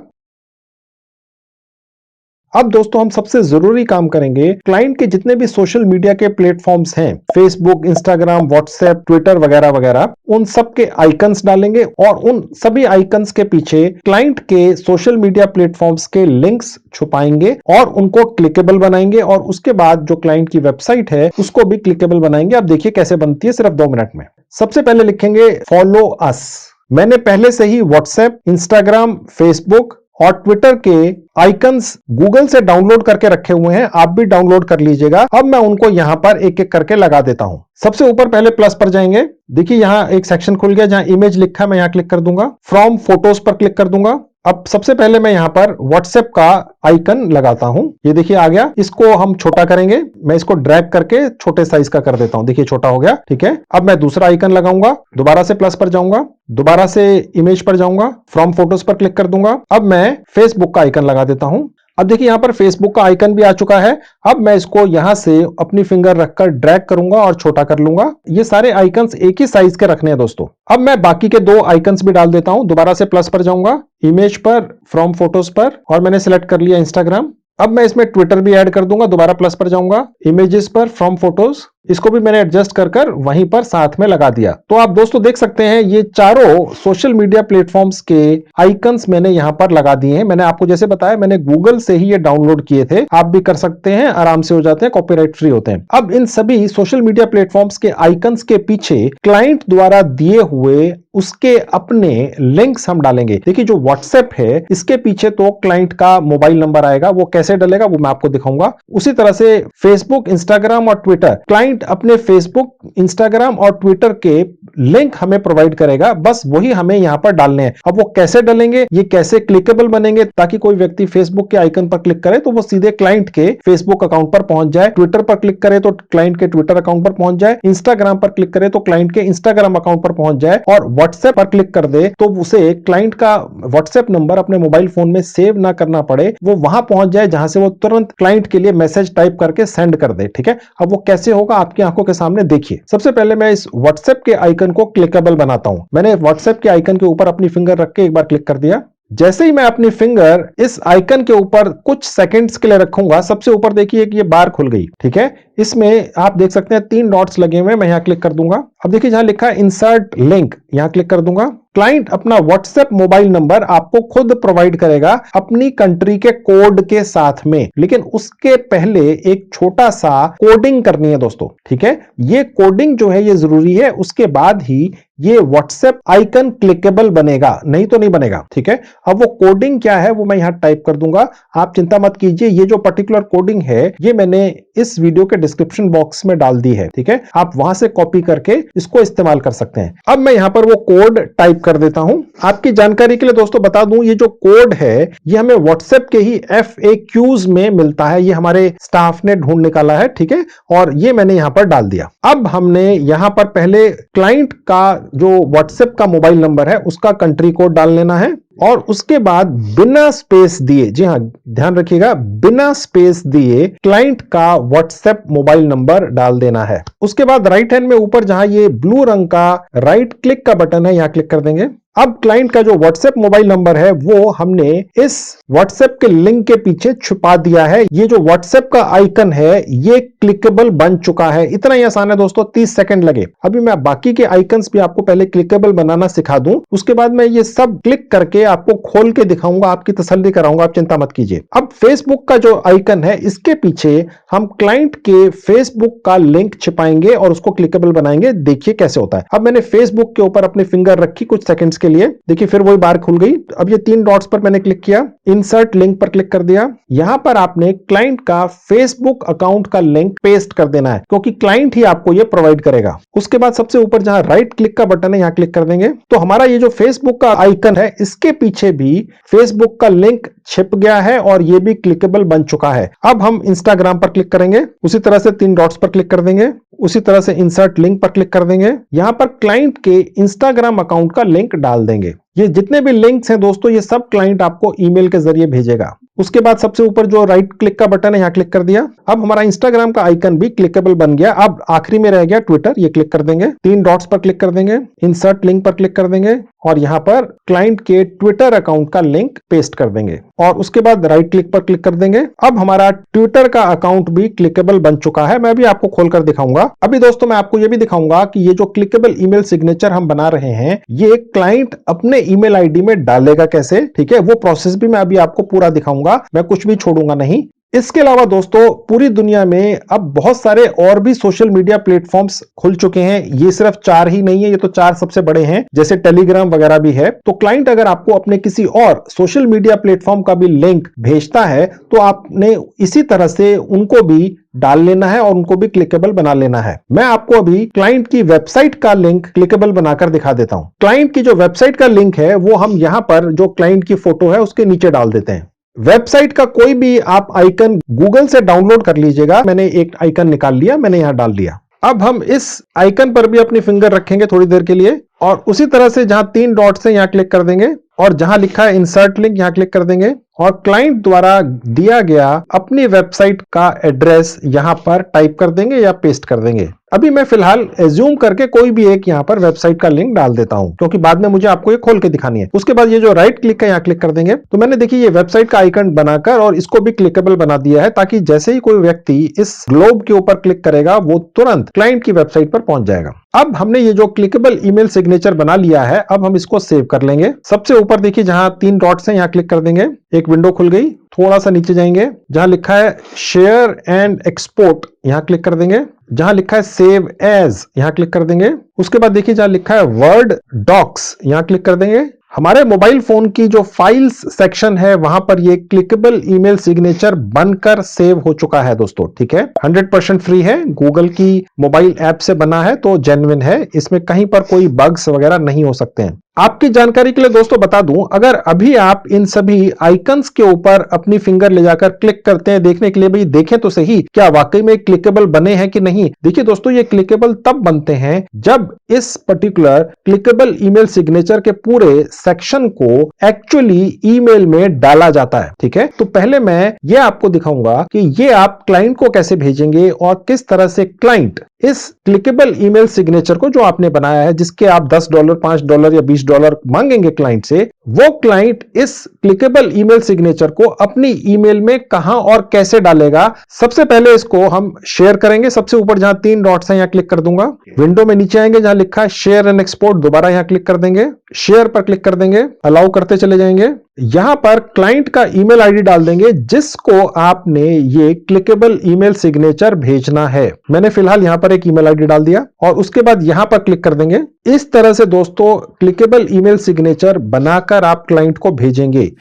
अब दोस्तों हम सबसे जरूरी काम करेंगे, क्लाइंट के जितने भी सोशल मीडिया के प्लेटफॉर्म्स हैं, फेसबुक, इंस्टाग्राम, व्हाट्सएप, ट्विटर वगैरह वगैरह, उन सब के आइकन्स डालेंगे और उन सभी आइकन्स के पीछे क्लाइंट के सोशल मीडिया प्लेटफॉर्म्स के लिंक्स छुपाएंगे और उनको क्लिकेबल बनाएंगे। और उसके बाद जो क्लाइंट की वेबसाइट है उसको भी क्लिकेबल बनाएंगे। अब देखिए कैसे बनती है, सिर्फ 2 मिनट में। सबसे पहले लिखेंगे फॉलो अस। मैंने पहले से ही व्हाट्सएप, इंस्टाग्राम, फेसबुक और ट्विटर के आइकन्स गूगल से डाउनलोड करके रखे हुए हैं, आप भी डाउनलोड कर लीजिएगा। अब मैं उनको यहां पर एक एक करके लगा देता हूं। सबसे ऊपर पहले प्लस पर जाएंगे। देखिए यहां एक सेक्शन खुल गया जहां इमेज लिखा है, मैं यहां क्लिक कर दूंगा। फ्रॉम फोटोज पर क्लिक कर दूंगा। अब सबसे पहले मैं यहां पर व्हाट्सएप का आइकन लगाता हूं। ये देखिए आ गया। इसको हम छोटा करेंगे। मैं इसको ड्रैग करके छोटे साइज का कर देता हूं। देखिए छोटा हो गया, ठीक है। अब मैं दूसरा आइकन लगाऊंगा। दोबारा से प्लस पर जाऊंगा, दोबारा से इमेज पर जाऊंगा, फ्रॉम फोटोज पर क्लिक कर दूंगा। अब मैं फेसबुक का आइकन लगा देता हूं। अब देखिए यहां पर फेसबुक का आइकन भी आ चुका है। अब मैं इसको यहां से अपनी फिंगर रखकर ड्रैग करूंगा और छोटा कर लूंगा। ये सारे आइकन्स एक ही साइज के रखने हैं दोस्तों। अब मैं बाकी के 2 आइकन्स भी डाल देता हूं। दोबारा से प्लस पर जाऊंगा, इमेज पर, फ्रॉम फोटोज पर, और मैंने सिलेक्ट कर लिया इंस्टाग्राम। अब मैं इसमें ट्विटर भी ऐड कर दूंगा। दोबारा प्लस पर जाऊंगा, इमेजेस पर, फ्रॉम फोटोज, इसको भी मैंने एडजस्ट कर वहीं पर साथ में लगा दिया। तो आप दोस्तों देख सकते हैं ये चारों सोशल मीडिया प्लेटफॉर्म्स के आइकन्स मैंने यहां पर लगा दिए हैं। मैंने आपको जैसे बताया मैंने गूगल से ही ये डाउनलोड किए थे। आप भी कर सकते हैं, आराम से हो जाते हैं, कॉपीराइट फ्री होते हैं। अब इन सभी सोशल मीडिया प्लेटफॉर्म्स के आइकन्स के पीछे क्लाइंट द्वारा दिए हुए उसके अपने लिंक्स हम डालेंगे। देखिए जो व्हाट्सएप है इसके पीछे तो क्लाइंट का मोबाइल नंबर आएगा। वो कैसे डलेगा वो मैं आपको दिखाऊंगा। उसी तरह से फेसबुक, इंस्टाग्राम और ट्विटर, क्लाइंट अपने फेसबुक, इंस्टाग्राम और ट्विटर के लिंक हमें प्रोवाइड करेगा। बस वही हमें यहां पर डालने हैं। अब वो कैसे डलेंगे, ये कैसे क्लिकेबल बनेंगे ताकि कोई व्यक्ति फेसबुक के आइकन पर क्लिक करे तो वो सीधे क्लाइंट के फेसबुक अकाउंट पर पहुंच जाए, ट्विटर पर क्लिक करे तो क्लाइंट के ट्विटर अकाउंट पर पहुंच जाए, इंस्टाग्राम पर क्लिक करे तो क्लाइंट के इंस्टाग्राम अकाउंट पर पहुंच जाए, और व्हाट्सएप पर क्लिक कर दे तो उसे क्लाइंट का व्हाट्सएप नंबर अपने मोबाइल फोन में सेव ना करना पड़े, वो वहां पहुंच जाए जहां से वो तुरंत क्लाइंट के लिए मैसेज टाइप करके सेंड कर दे। ठीक है, अब वो कैसे होगा आपकी आंखों के सामने देखिए। सबसे पहले मैं इस व्हाट्सएप के आइकन को क्लिकेबल बनाता हूं। मैंने व्हाट्सएप के आइकन के ऊपर अपनी फिंगर रख के एक बार क्लिक कर दिया। जैसे ही मैं अपनी फिंगर इस आइकन के ऊपर कुछ सेकंड्स के लिए रखूंगा, सबसे ऊपर देखिए कि ये बार खुल गई। ठीक है, इसमें आप देख सकते हैं 3 डॉट्स लगे हुए हैं। मैं यहां क्लिक कर दूंगा। अब देखिए जहां लिखा है इंसर्ट लिंक, यहां क्लिक कर दूंगा। क्लाइंट अपना व्हाट्सएप मोबाइल नंबर आपको खुद प्रोवाइड करेगा अपनी कंट्री के कोड के साथ में, लेकिन उसके पहले एक छोटा सा कोडिंग करनी है दोस्तों। ठीक है, ये कोडिंग जो है ये जरूरी है, उसके बाद ही ये व्हाट्सएप आइकन क्लिकेबल बनेगा, नहीं तो नहीं बनेगा। ठीक है, अब वो कोडिंग क्या है वो मैं यहां टाइप कर दूंगा, आप चिंता मत कीजिए। ये जो पर्टिकुलर कोडिंग है ये मैंने इस वीडियो के डिस्क्रिप्शन बॉक्स में डाल दी है। ठीक है, आप वहां से कॉपी करके इसको इस्तेमाल कर सकते हैं। अब मैं यहां पर वो कोड टाइप कर देता हूं। आपकी जानकारी के लिए दोस्तों बता दूं, ये जो कोड है ये हमें व्हाट्सएप के ही FAQs में मिलता है, ये हमारे स्टाफ ने ढूंढ निकाला है। ठीक है, और ये मैंने यहां पर डाल दिया। अब हमने यहां पर पहले क्लाइंट का जो व्हाट्सएप का मोबाइल नंबर है उसका कंट्री कोड डाल लेना है, और उसके बाद बिना स्पेस दिए, जी हां ध्यान रखिएगा, बिना स्पेस दिए क्लाइंट का व्हाट्सएप मोबाइल नंबर डाल देना है। उसके बाद राइट हैंड में ऊपर जहां ये ब्लू रंग का राइट क्लिक का बटन है, यहां क्लिक कर देंगे। अब क्लाइंट का जो व्हाट्सएप मोबाइल नंबर है वो हमने इस व्हाट्सएप के लिंक के पीछे छुपा दिया है। ये जो व्हाट्सएप का आइकन है ये क्लिकेबल बन चुका है। इतना ही आसान है दोस्तों, 30 सेकंड लगे। अभी मैं बाकी के आइकन्स भी आपको पहले क्लिकेबल बनाना सिखा दूं, उसके बाद मैं ये सब क्लिक करके आपको खोल के दिखाऊंगा, आपकी तसल्ली कराऊंगा, आप चिंता मत कीजिए। अब फेसबुक का जो आइकन है इसके पीछे हम क्लाइंट के फेसबुक का लिंक छिपाएंगे और उसको क्लिकेबल बनाएंगे। देखिए कैसे होता है। अब मैंने फेसबुक के ऊपर अपनी फिंगर रखी कुछ सेकंड्स के लिए, देखिए फिर वही बार खुल गई। अब ये 3 डॉट्स पर मैंने क्लिक किया, इंसर्ट लिंक पर क्लिक कर दिया। यहां पर आपने क्लाइंट का फेसबुक अकाउंट का लिंक पेस्ट कर देना है, क्योंकि क्लाइंट ही आपको ये प्रोवाइड करेगा। उसके बाद सबसे ऊपर जहां राइट क्लिक का बटन है यहां क्लिक कर देंगे, तो हमारा ये जो फेसबुक का आइकन है इसके पीछे भी फेसबुक का लिंक छिप गया है और ये भी क्लिकेबल बन चुका है। अब हम इंस्टाग्राम पर क्लिक करेंगे, उसी तरह से 3 डॉट्स पर क्लिक कर देंगे, उसी तरह से इंसर्ट लिंक पर क्लिक कर देंगे। यहां पर क्लाइंट के इंस्टाग्राम अकाउंट का लिंक डाल देंगे। ये जितने भी लिंक्स हैं दोस्तों ये सब क्लाइंट आपको ईमेल के जरिए भेजेगा। उसके बाद सबसे ऊपर जो राइट क्लिक का बटन है यहां क्लिक कर दिया। अब हमारा इंस्टाग्राम का आइकन भी क्लिकेबल बन गया। अब आखिरी में रह गया ट्विटर, ये क्लिक कर देंगे, 3 डॉट्स पर क्लिक कर देंगे, इंसर्ट लिंक पर क्लिक कर देंगे और यहां पर क्लाइंट के ट्विटर अकाउंट का लिंक पेस्ट कर देंगे और उसके बाद राइट क्लिक पर क्लिक कर देंगे। अब हमारा ट्विटर का अकाउंट भी क्लिकेबल बन चुका है। मैं भी आपको खोलकर दिखाऊंगा। अभी दोस्तों मैं आपको यह भी दिखाऊंगा कि ये जो क्लिकेबल ईमेल सिग्नेचर हम बना रहे हैं ये क्लाइंट अपने ईमेल आईडी में डालेगा कैसे। ठीक है, वो प्रोसेस भी मैं अभी आपको पूरा दिखाऊंगा, मैं कुछ भी छोड़ूंगा नहीं। इसके अलावा दोस्तों पूरी दुनिया में अब बहुत सारे और भी सोशल मीडिया प्लेटफॉर्म्स खुल चुके हैं। ये सिर्फ 4 ही नहीं है, ये तो 4 सबसे बड़े हैं, जैसे टेलीग्राम वगैरह भी है। तो क्लाइंट अगर आपको अपने किसी और सोशल मीडिया प्लेटफॉर्म का भी लिंक भेजता है तो आपने इसी तरह से उनको भी डाल लेना है और उनको भी क्लिकेबल बना लेना है। मैं आपको अभी क्लाइंट की वेबसाइट का लिंक क्लिकेबल बनाकर दिखा देता हूं। क्लाइंट की जो वेबसाइट का लिंक है वो हम यहां पर जो क्लाइंट की फोटो है उसके नीचे डाल देते हैं। वेबसाइट का कोई भी आप आइकन गूगल से डाउनलोड कर लीजिएगा। मैंने एक आइकन निकाल लिया, मैंने यहां डाल दिया। अब हम इस आइकन पर भी अपनी फिंगर रखेंगे थोड़ी देर के लिए और उसी तरह से जहां 3 डॉट्स हैं यहां क्लिक कर देंगे और जहां लिखा है इंसर्ट लिंक यहां क्लिक कर देंगे और क्लाइंट द्वारा दिया गया अपनी वेबसाइट का एड्रेस यहां पर टाइप कर देंगे या पेस्ट कर देंगे। अभी मैं फिलहाल एज्यूम करके कोई भी एक यहां पर वेबसाइट का लिंक डाल देता हूं, क्योंकि बाद में मुझे आपको ये खोल के दिखानी है। उसके बाद ये जो राइट क्लिक है यहां क्लिक कर देंगे। तो मैंने देखिए ये वेबसाइट का आइकन बनाकर और इसको भी क्लिकेबल बना दिया है, ताकि जैसे ही कोई व्यक्ति इस ग्लोब के ऊपर क्लिक करेगा वो तुरंत क्लाइंट की वेबसाइट पर पहुंच जाएगा। अब हमने ये जो क्लिकेबल ईमेल सिग्नेचर बना लिया है, अब हम इसको सेव कर लेंगे। सबसे ऊपर देखिए जहां 3 डॉट्स हैं यहां क्लिक कर देंगे, एक विंडो खुल गई। थोड़ा सा नीचे जाएंगे, जहां लिखा है शेयर एंड एक्सपोर्ट यहां क्लिक कर देंगे। जहां लिखा है सेव एज यहां क्लिक कर देंगे। उसके बाद देखिए जहां लिखा है वर्ड डॉक्स यहां क्लिक कर देंगे। हमारे मोबाइल फोन की जो फाइल्स सेक्शन है वहां पर ये क्लिकेबल ईमेल सिग्नेचर बनकर सेव हो चुका है दोस्तों। ठीक है, 100% फ्री है, गूगल की मोबाइल ऐप से बना है तो जेन्युइन है, इसमें कहीं पर कोई बग्स वगैरह नहीं हो सकते हैं। आपकी जानकारी के लिए दोस्तों बता दूं, अगर अभी आप इन सभी आइकन्स के ऊपर अपनी फिंगर ले जाकर क्लिक करते हैं देखने के लिए, भाई देखें तो सही क्या वाकई में क्लिकेबल बने हैं कि नहीं। देखिए दोस्तों ये क्लिकेबल तब बनते हैं जब इस पर्टिकुलर क्लिकेबल ईमेल सिग्नेचर के पूरे सेक्शन को एक्चुअली ईमेल में डाला जाता है। ठीक है, तो पहले मैं ये आपको दिखाऊंगा कि ये आप क्लाइंट को कैसे भेजेंगे और किस तरह से क्लाइंट इस क्लिकेबल ईमेल सिग्नेचर को जो आपने बनाया है, जिसके आप $10, $5 या $20 मांगेंगे क्लाइंट से, वो क्लाइंट इस क्लिकेबल ईमेल सिग्नेचर को अपनी ईमेल में कहां और कैसे डालेगा। सबसे पहले इसको हम शेयर करेंगे। सबसे ऊपर जहां 3 डॉट्स हैं यहां क्लिक कर दूंगा। विंडो में नीचे आएंगे, जहां लिखा है शेयर एंड एक्सपोर्ट, दोबारा यहां क्लिक कर देंगे। शेयर पर क्लिक कर देंगे, अलाउ करते चले जाएंगे। यहां पर क्लाइंट का ईमेल आईडी डाल देंगे जिसको आपने ये क्लिकेबल ईमेल सिग्नेचर भेजना है। मैंने फिलहाल यहां पर एक ईमेल आईडी डाल दिया और उसके बाद यहां पर क्लिक कर देंगे। इस तरह से दोस्तों क्लिकेबल ईमेल सिग्नेचर बनाकर आप क्लाइंट को भेजेंगे।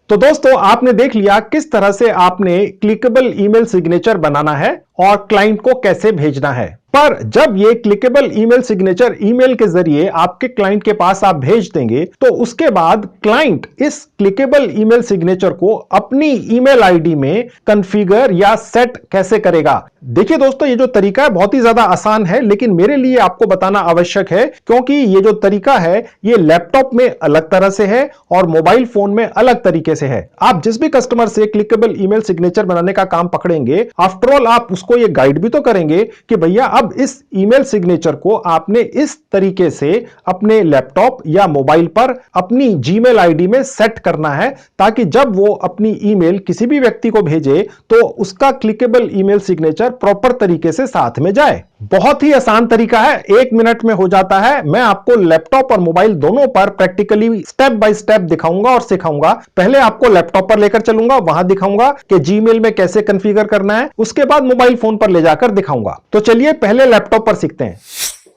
तो दोस्तों आपने देख लिया किस तरह से आपने क्लिकेबल ईमेल सिग्नेचर बनाना है और क्लाइंट को कैसे भेजना है। पर जब ये क्लिकेबल ईमेल सिग्नेचर ईमेल के जरिए आपके क्लाइंट के पास आप भेज देंगे तो उसके बाद क्लाइंट इस क्लिकेबल ईमेल सिग्नेचर को अपनी ईमेल आईडी में कॉन्फ़िगर या सेट कैसे करेगा। देखिए दोस्तों, ये जो तरीका है बहुत ही ज्यादा आसान है, लेकिन मेरे लिए आपको बताना आवश्यक है क्योंकि ये जो तरीका है ये लैपटॉप में अलग तरह से है और मोबाइल फोन में अलग तरीके से है। आप जिस भी कस्टमर से क्लिकेबल ईमेल सिग्नेचर बनाने का काम पकड़ेंगे, आफ्टर ऑल आप उसको ये गाइड भी तो करेंगे कि भैया अब इस ईमेल सिग्नेचर को आपने इस तरीके से अपने लैपटॉप या मोबाइल पर अपनी जीमेल आईडी में सेट करना है ताकि जब वो अपनी ईमेल किसी भी व्यक्ति को भेजे तो उसका क्लिकेबल ईमेल सिग्नेचर प्रॉपर तरीके से साथ में जाए। बहुत ही आसान तरीका है, 1 मिनट में हो जाता है। मैं आपको लैपटॉप और मोबाइल दोनों पर प्रैक्टिकली स्टेप बाय स्टेप दिखाऊंगा और सिखाऊंगा। पहले आपको लैपटॉप पर लेकर चलूंगा, वहां दिखाऊंगा कि जीमेल में कैसे कॉन्फ़िगर करना है, उसके बाद मोबाइल फोन पर ले जाकर दिखाऊंगा। तो चलिए पहले लैपटॉप पर सीखते हैं।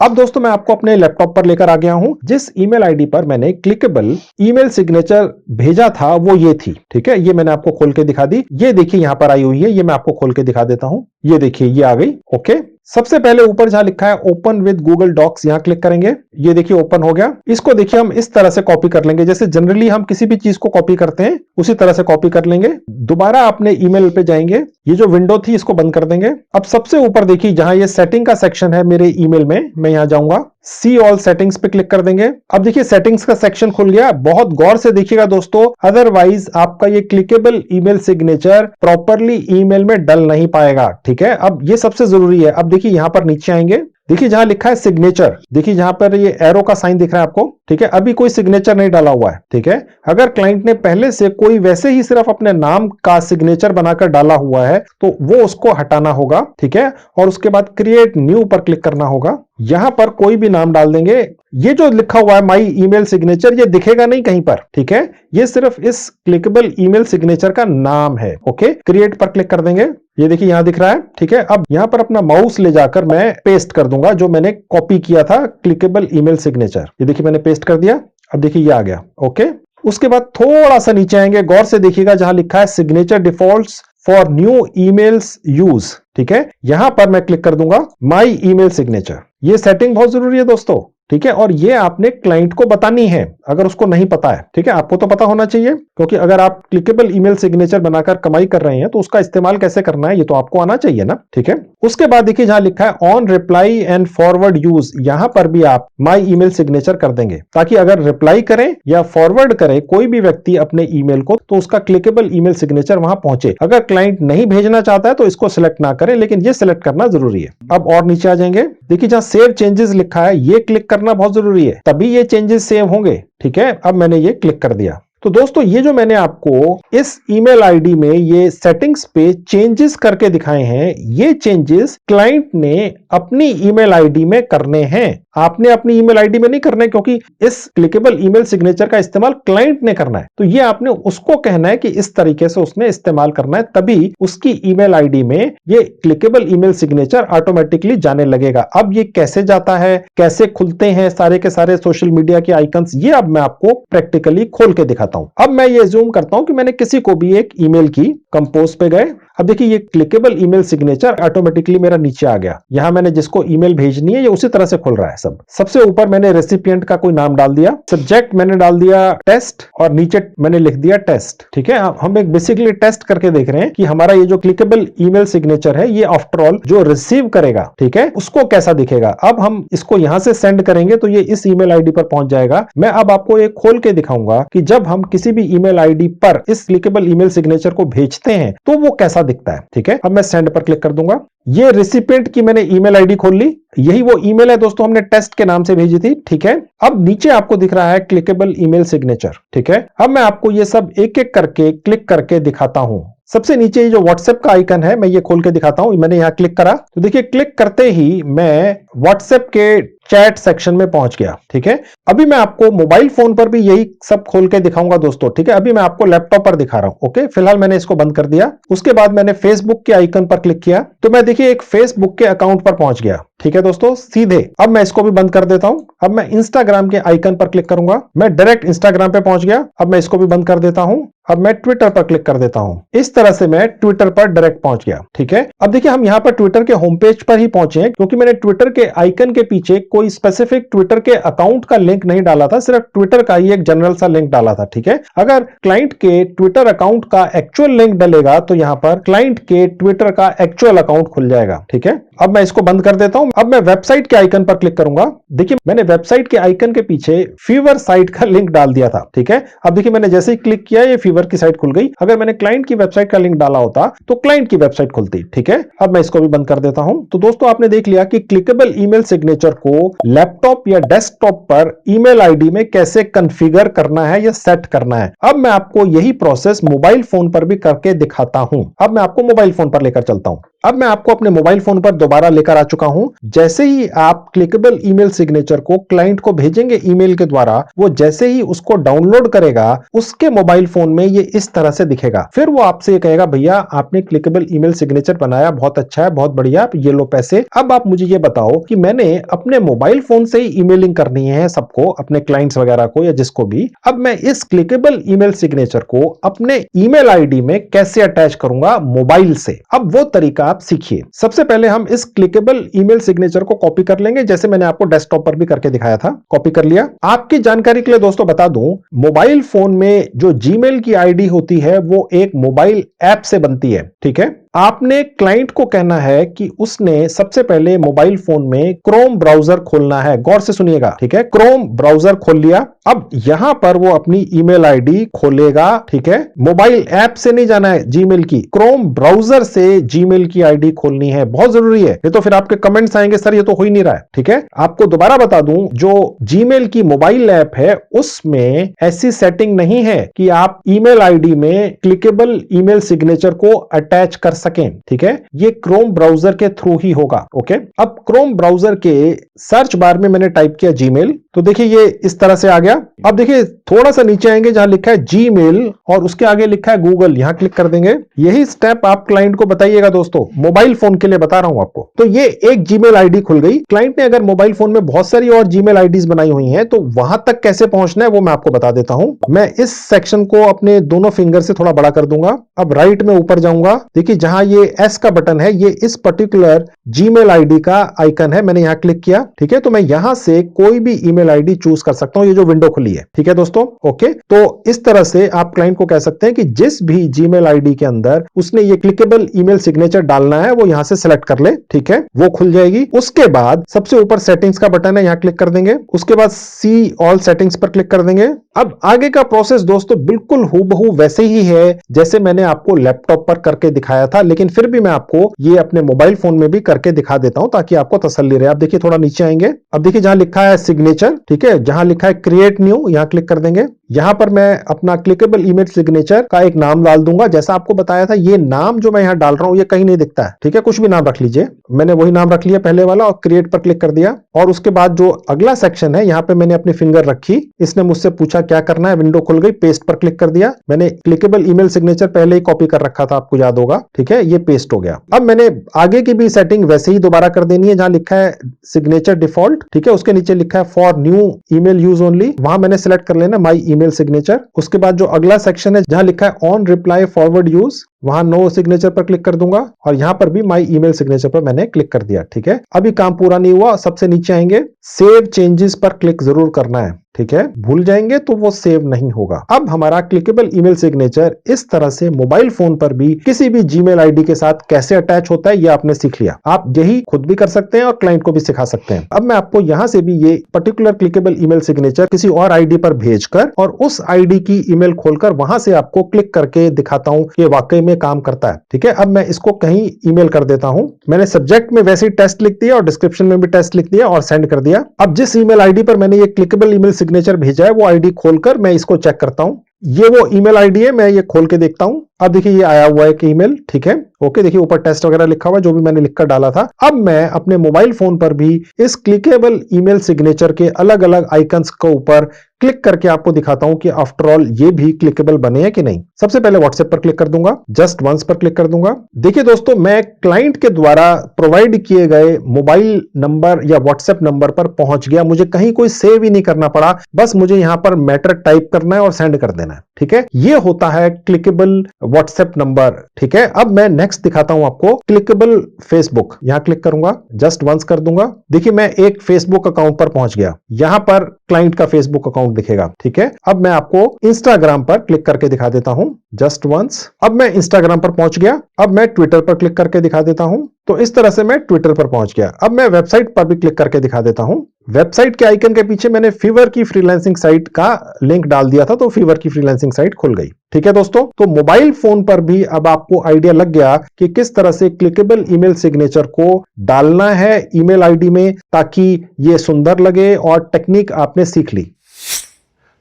अब दोस्तों मैं आपको अपने लैपटॉप पर लेकर आ गया हूं। जिस ईमेल आईडी पर मैंने क्लिकेबल ईमेल सिग्नेचर भेजा था वो ये थी, ठीक है। ये मैंने आपको खोल के दिखा दी। ये देखिए यहां पर आई हुई है, ये मैं आपको खोल के दिखा देता हूं। ये देखिए ये आ गई। ओके, सबसे पहले ऊपर जहां लिखा है ओपन विद गूगल डॉक्स, यहां क्लिक करेंगे। ये देखिए ओपन हो गया। इसको देखिए हम इस तरह से कॉपी कर लेंगे, जैसे जनरली हम किसी भी चीज को कॉपी करते हैं उसी तरह से कॉपी कर लेंगे। दोबारा अपने ईमेल पे जाएंगे, ये जो विंडो थी इसको बंद कर देंगे। अब सबसे ऊपर देखिए जहां ये सेटिंग का सेक्शन है मेरे ईमेल में, मैं यहां जाऊंगा, सी ऑल सेटिंग्स पे क्लिक कर देंगे। अब देखिए सेटिंग्स का सेक्शन खुल गया। बहुत गौर से देखिएगा दोस्तों, अदरवाइज आपका ये clickable email signature properly email में डल नहीं पाएगा, ठीक है। अब ये सबसे जरूरी है। अब देखिए यहां पर नीचे आएंगे, देखिए जहां लिखा है सिग्नेचर, देखिए जहां पर ये एरो का साइन दिख रहा है आपको, ठीक है। अभी कोई सिग्नेचर नहीं डाला हुआ है, ठीक है। अगर क्लाइंट ने पहले से कोई वैसे ही सिर्फ अपने नाम का सिग्नेचर बनाकर डाला हुआ है तो वो उसको हटाना होगा, ठीक है। और उसके बाद क्रिएट न्यू पर क्लिक करना होगा। यहां पर कोई भी नाम डाल देंगे। ये जो लिखा हुआ है माई ईमेल सिग्नेचर, ये दिखेगा नहीं कहीं पर, ठीक है। ये सिर्फ इस क्लिकेबल ईमेल सिग्नेचर का नाम है। ओके, क्रिएट पर क्लिक कर देंगे। ये देखिए यहां दिख रहा है, ठीक है। अब यहां पर अपना माउस ले जाकर मैं पेस्ट कर दूंगा जो मैंने कॉपी किया था क्लिकेबल ईमेल सिग्नेचर। ये देखिए मैंने पेस्ट कर दिया। अब देखिए ये आ गया। ओके, उसके बाद थोड़ा सा नीचे आएंगे, गौर से देखिएगा जहां लिखा है signature defaults for new emails use, ठीक है। यहां पर मैं क्लिक कर दूंगा माई ईमेल सिग्नेचर। ये सेटिंग बहुत जरूरी है दोस्तों, ठीक है। और ये आपने क्लाइंट को बतानी है अगर उसको नहीं पता है, ठीक है। आपको तो पता होना चाहिए क्योंकि अगर आप क्लिकेबल ईमेल सिग्नेचर बनाकर कमाई कर रहे हैं तो उसका इस्तेमाल कैसे करना है ये तो आपको आना चाहिए ना, ठीक है। उसके बाद देखिए जहां लिखा है on reply and forward use, यहां पर भी आप माई ईमेल सिग्नेचर कर देंगे ताकि अगर रिप्लाई करें या फॉरवर्ड करे कोई भी व्यक्ति अपने ईमेल को तो उसका क्लिकेबल ईमेल सिग्नेचर वहां पहुंचे। अगर क्लाइंट नहीं भेजना चाहता है तो इसको सिलेक्ट ना करें, लेकिन ये सिलेक्ट करना जरूरी है। अब और नीचे आ जाएंगे, देखिए जहां सेव चेंजेस लिखा है ये क्लिक करना बहुत जरूरी है, तभी ये चेंजेस सेव होंगे, ठीक है। अब मैंने ये क्लिक कर दिया। तो दोस्तों ये जो मैंने आपको इस ईमेल आईडी में ये सेटिंग्स पे चेंजेस करके दिखाए हैं, ये चेंजेस क्लाइंट ने अपनी ईमेल आईडी में करने हैं। आपने अपनी ईमेल आईडी में नहीं करना है क्योंकि इस क्लिकेबल ईमेल सिग्नेचर का इस्तेमाल क्लाइंट ने करना है। तो ये आपने उसको कहना है कि इस तरीके से उसने इस्तेमाल करना है, तभी उसकी ईमेल आईडी में ये क्लिकेबल ईमेल सिग्नेचर ऑटोमेटिकली जाने लगेगा। अब ये कैसे जाता है, कैसे खुलते हैं सारे के सारे सोशल मीडिया के आइकन्स, ये अब मैं आपको प्रैक्टिकली खोल के दिखाता हूं। अब मैं ये जूम करता हूं कि मैंने किसी को भी एक ईमेल की, कंपोज पे गए। अब देखिए ये क्लिकेबल ईमेल सिग्नेचर ऑटोमेटिकली मेरा नीचे आ गया। यहां मैंने जिसको ईमेल भेजनी है ये उसी तरह से खुल रहा है सब। सबसे ऊपर मैंने रेसिपिएंट का कोई नाम डाल दिया, सब्जेक्ट मैंने डाल दिया टेस्ट और नीचे मैंने लिख दिया टेस्ट, ठीक है। हम एक बेसिकली टेस्ट करके देख रहे हैं कि हमारा ये जो क्लिकेबल ईमेल सिग्नेचर है ये आफ्टर ऑल जो रिसीव करेगा, ठीक है, उसको कैसा दिखेगा। अब हम इसको यहां से सेंड करेंगे तो ये इस ईमेल आईडी पर पहुंच जाएगा। मैं अब आपको एक खोल के दिखाऊंगा कि जब हम किसी भी ईमेल आईडी पर इस क्लिकेबल ईमेल सिग्नेचर को भेजते हैं तो वो कैसा दिखता है, ठीक है। अब मैं सेंड पर क्लिक कर दूंगा। ये रिसिपिएंट की मैंने ईमेल आईडी खोल ली, यही वो ईमेल है दोस्तों हमने टेस्ट के नाम से भेजी थी, ठीक है। अब नीचे आपको दिख रहा है क्लिकेबल ईमेल सिग्नेचर, ठीक है। अब मैं आपको ये सब एक एक करके क्लिक करके दिखाता हूं। सबसे नीचे जो व्हाट्सएप का आइकन है मैं ये खोल के दिखाता हूं। मैंने यहां क्लिक करा तो देखिए क्लिक करते ही मैं व्हाट्सएप के चैट सेक्शन में पहुंच गया। ठीक है, अभी मैं आपको मोबाइल फोन पर भी यही सब खोल के दिखाऊंगा दोस्तों। ठीक है, अभी मैं आपको लैपटॉप पर दिखा रहा हूं। ओके, फिलहाल मैंने इसको बंद कर दिया। उसके बाद मैंने फेसबुक के आइकन पर क्लिक किया तो मैं देखिए एक फेसबुक के अकाउंट पर पहुंच गया। ठीक है दोस्तों, सीधे अब मैं इसको भी बंद कर देता हूं। अब मैं इंस्टाग्राम के आइकन पर क्लिक करूंगा, मैं डायरेक्ट इंस्टाग्राम पे पहुंच गया। अब मैं इसको भी बंद कर देता हूं। अब मैं ट्विटर पर क्लिक कर देता हूं। इस तरह से मैं ट्विटर पर डायरेक्ट पहुंच गया। ठीक है, अब देखिए हम यहां पर ट्विटर के होम पेज पर ही पहुंचे हैं, क्योंकि मैंने ट्विटर के आइकन के पीछे कोई स्पेसिफिक ट्विटर के अकाउंट का लिंक नहीं डाला था, सिर्फ ट्विटर का ही एक जनरल सा लिंक डाला था। ठीक है, अगर क्लाइंट के ट्विटर अकाउंट का एक्चुअल लिंक डलेगा तो यहां पर क्लाइंट के ट्विटर का एक्चुअल अकाउंट खुल जाएगा। ठीक है, अब मैं इसको बंद कर देता हूं। अब मैं वेबसाइट के आइकन पर क्लिक करूंगा। देखिए मैंने वेबसाइट के आइकन के पीछे फीवर साइट का लिंक डाल दिया था। ठीक है, अब देखिए मैंने जैसे ही क्लिक किया ये फीवर की साइट खुल गई। अगर मैंने क्लाइंट की वेबसाइट का लिंक डाला होता तो क्लाइंट की वेबसाइट खुलती। ठीक है, अब मैं इसको भी बंद कर देता हूं। तो दोस्तों आपने देख लिया कि क्लिकेबल ईमेल सिग्नेचर को लैपटॉप या डेस्कटॉप पर ईमेल आईडी में कैसे कॉन्फ़िगर करना है या सेट करना है। अब मैं आपको यही प्रोसेस मोबाइल फोन पर भी करके दिखाता हूं। अब मैं आपको मोबाइल फोन पर लेकर चलता हूं। अब मैं आपको अपने मोबाइल फोन पर दोबारा लेकर आ चुका हूं। जैसे ही आप क्लिकेबल ईमेल सिग्नेचर को क्लाइंट को भेजेंगे ईमेल के द्वारा, वो जैसे ही उसको डाउनलोड करेगा उसके मोबाइल फोन में ये इस तरह से दिखेगा। फिर वो आपसे कहेगा भैया आपने क्लिकेबल ईमेल सिग्नेचर बनाया, बहुत अच्छा है, बहुत बढ़िया, ये लो पैसे। अब आप मुझे ये बताओ कि मैंने अपने मोबाइल फोन से ही ईमेलिंग करनी है सबको, अपने क्लाइंट्स वगैरह को या जिसको भी। अब मैं इस क्लिकेबल ईमेल सिग्नेचर को अपने ईमेल आईडी में कैसे अटैच करूंगा मोबाइल से। अब वो तरीका आप सीखिए। सबसे पहले हम इस क्लिकेबल ईमेल सिग्नेचर को कॉपी कर लेंगे, जैसे मैंने आपको डेस्कटॉप पर भी करके दिखाया था। कॉपी कर लिया। आपकी जानकारी के लिए दोस्तों बता दूं, मोबाइल फोन में जो जीमेल की आईडी होती है वो एक मोबाइल ऐप से बनती है। ठीक है, आपने क्लाइंट को कहना है कि उसने सबसे पहले मोबाइल फोन में क्रोम ब्राउजर खोलना है। गौर से सुनिएगा। ठीक है, क्रोम ब्राउजर खोल लिया। अब यहां पर वो अपनी ईमेल आईडी खोलेगा। ठीक है, मोबाइल ऐप से नहीं जाना है जीमेल की, क्रोम ब्राउजर से जीमेल की आईडी खोलनी है। बहुत जरूरी है, ये तो फिर आपके कमेंट्स आएंगे सर ये तो हो ही नहीं रहा है। ठीक है, आपको दोबारा बता दूं, जो जीमेल की मोबाइल ऐप है उसमें ऐसी सेटिंग नहीं है कि आप ईमेल आईडी में क्लिकेबल ईमेल सिग्नेचर को अटैच कर सकें। ठीक है, ये क्रोम ब्राउजर के थ्रू ही होगा। ओके, अब क्रोम ब्राउजर के सर्च बार में मैंने टाइप किया जीमेल, तो देखिए ये इस तरह से आ गया। अब देखिए थोड़ा सा नीचे आएंगे जहां लिखा है जीमेल और उसके आगे लिखा है गूगल, यहां क्लिक कर देंगे। यही स्टेप आप क्लाइंट को बताइएगा दोस्तों, मोबाइल फोन के लिए बता रहा हूं आपको। तो ये एक जीमेल आईडी खुल गई। क्लाइंट ने अगर मोबाइल फोन में बहुत सारी और जीमेल आईडीज बनाई हुई हैं तो वहां तक कैसे पहुंचना है वो मैं आपको बता देता हूं। मैं इस सेक्शन को अपने दोनों फिंगर से थोड़ा बड़ा कर दूंगा। अब राइट में ऊपर जाऊंगा। देखिए जहां ये एस का बटन है ये इस पर्टिकुलर जीमेल आईडी का आइकन है, मैंने यहां क्लिक किया। ठीक है, तो मैं यहां से कोई भी ईमेल आईडी चूज कर सकता हूं, ये जो विंडो खुली है। ठीक है दोस्तों, ओके, तो इस तरह से आप क्लाइंट को कह सकते हैं कि जिस भी जीमेल आईडी के अंदर उसने ये क्लिकेबल ईमेल सिग्नेचर डालना है वो यहां से सिलेक्ट कर ले। ठीक है, वो खुल जाएगी। उसके बाद सबसे ऊपर सेटिंग्स का बटन है, यहां क्लिक कर देंगे। उसके बाद सी ऑल सेटिंग्स पर क्लिक कर देंगे। अब आगे का प्रोसेस दोस्तों बिल्कुल हूबहू वैसे ही है जैसे मैंने आपको लैपटॉप पर करके दिखाया था, लेकिन फिर भी मैं आपको ये अपने मोबाइल फोन में भी करके दिखा देता हूं ताकि आपको तसल्ली रहे। अब देखिए थोड़ा नीचे आएंगे। अब देखिए जहां लिखा है सिग्नेचर, ठीक है, जहां लिखा है क्रिएट न्यू, यहां क्लिक कर देंगे। यहां पर मैं अपना क्लिकेबल ईमेल सिग्नेचर का एक नाम डाल दूंगा। जैसा आपको बताया था ये नाम जो मैं यहां डाल रहा हूं ये कहीं नहीं दिखता है। ठीक है, कुछ भी नाम रख लीजिए। मैंने वही नाम रख लिया पहले वाला और क्रिएट पर क्लिक कर दिया। और उसके बाद जो अगला सेक्शन है यहां पे मैंने अपनी फिंगर रखी, इसने मुझसे पूछा क्या करना है, विंडो खुल गई, पेस्ट पर क्लिक कर दिया। मैंने क्लिकेबल ईमेल सिग्नेचर पहले ही कॉपी कर रखा था, आपको याद होगा। ठीक है, ये पेस्ट हो गया। अब मैंने आगे की भी सेटिंग वैसे ही दोबारा कर देनी है। जहां लिखा है सिग्नेचर डिफॉल्ट, ठीक है, उसके नीचे लिखा है for new email use only, वहां मैंने सेलेक्ट कर लेना माई ईमेल सिग्नेचर। उसके बाद जो अगला सेक्शन है जहां लिखा है ऑन रिप्लाई फॉरवर्ड यूज, वहां नो सिग्नेचर पर क्लिक कर दूंगा और यहां पर भी माई ईमेल सिग्नेचर पर मैंने क्लिक कर दिया। ठीक है, अभी काम पूरा नहीं हुआ। सबसे नीचे आएंगे, सेव चेंजेस पर क्लिक जरूर करना है। ठीक है, भूल जाएंगे तो वो सेव नहीं होगा। अब हमारा क्लिकेबल ईमेल सिग्नेचर इस तरह से मोबाइल फोन पर भी किसी भी जीमेल आईडी के साथ कैसे अटैच होता है ये आपने सीख लिया। आप यही खुद भी कर सकते हैं और क्लाइंट को भी सिखा सकते हैं। अब मैं आपको यहां से भी ये पर्टिकुलर क्लिकेबल ईमेल सिग्नेचर किसी और आईडी पर भेजकर और उस आईडी की ईमेल खोलकर वहां से आपको क्लिक करके दिखाता हूं कि वाकई में काम करता है। ठीक है, अब मैं इसको कहीं ईमेल कर देता हूं। मैंने सब्जेक्ट में वैसे ही टेस्ट लिख दिया और डिस्क्रिप्शन में भी टेस्ट लिख दिया और सेंड कर दिया। अब जिस ईमेल आईडी पर मैंने ये क्लिकेबल ईमेल सिग्नेचर भेजा है वो आईडी खोलकर मैं इसको चेक करता हूं। ये वो ईमेल आईडी है, मैं ये खोल के देखता हूं। अब देखिए ये आया हुआ है एक ईमेल, ठीक है, ओके। देखिए ऊपर टेस्ट वगैरह लिखा हुआ है, जो भी मैंने लिखकर डाला था। अब मैं अपने मोबाइल फोन पर भी इस क्लिकेबल ईमेल सिग्नेचर के अलग अलग आइकन्स के ऊपर क्लिक करके आपको दिखाता हूं कि आफ्टर ऑल ये भी क्लिकेबल बने हैं कि नहीं। सबसे पहले व्हाट्सएप पर क्लिक कर दूंगा, जस्ट वंस पर क्लिक कर दूंगा। देखिए दोस्तों, मैं क्लाइंट के द्वारा प्रोवाइड किए गए मोबाइल नंबर या व्हाट्सएप नंबर पर पहुंच गया। मुझे कहीं कोई सेव ही नहीं करना पड़ा, बस मुझे यहां पर मैटर टाइप करना है और सेंड कर देना है, ठीक है। ये होता है क्लिकेबल व्हाट्सएप नंबर, ठीक है। अब मैं नेक्स्ट दिखाता हूं आपको क्लिकेबल फेसबुक। यहां क्लिक करूंगा, जस्ट वंस कर दूंगा। देखिए मैं एक फेसबुक अकाउंट पर पहुंच गया, यहां पर क्लाइंट का फेसबुक अकाउंट दिखेगा, ठीक है। अब मैं आपको इंस्टाग्राम पर क्लिक करके दिखा देता हूं, जस्ट वंस। अब मैं इंस्टाग्राम पर पहुंच गया। अब मैं ट्विटर पर क्लिक करके दिखा देता हूं, तो इस तरह से मैं ट्विटर पर पहुंच गया। अब मैं वेबसाइट पर भी क्लिक करके दिखा देता हूं। वेबसाइट के आइकन के पीछे मैंने फीवर की फ्रीलांसिंग साइट का लिंक डाल दिया था, तो फीवर की फ्रीलांसिंग साइट खुल गई, ठीक है दोस्तों। तो मोबाइल फोन पर भी अब आपको आइडिया लग गया कि किस तरह से क्लिकेबल ईमेल सिग्नेचर को डालना है ईमेल आईडी में, ताकि ये सुंदर लगे, और टेक्निक आपने सीख ली।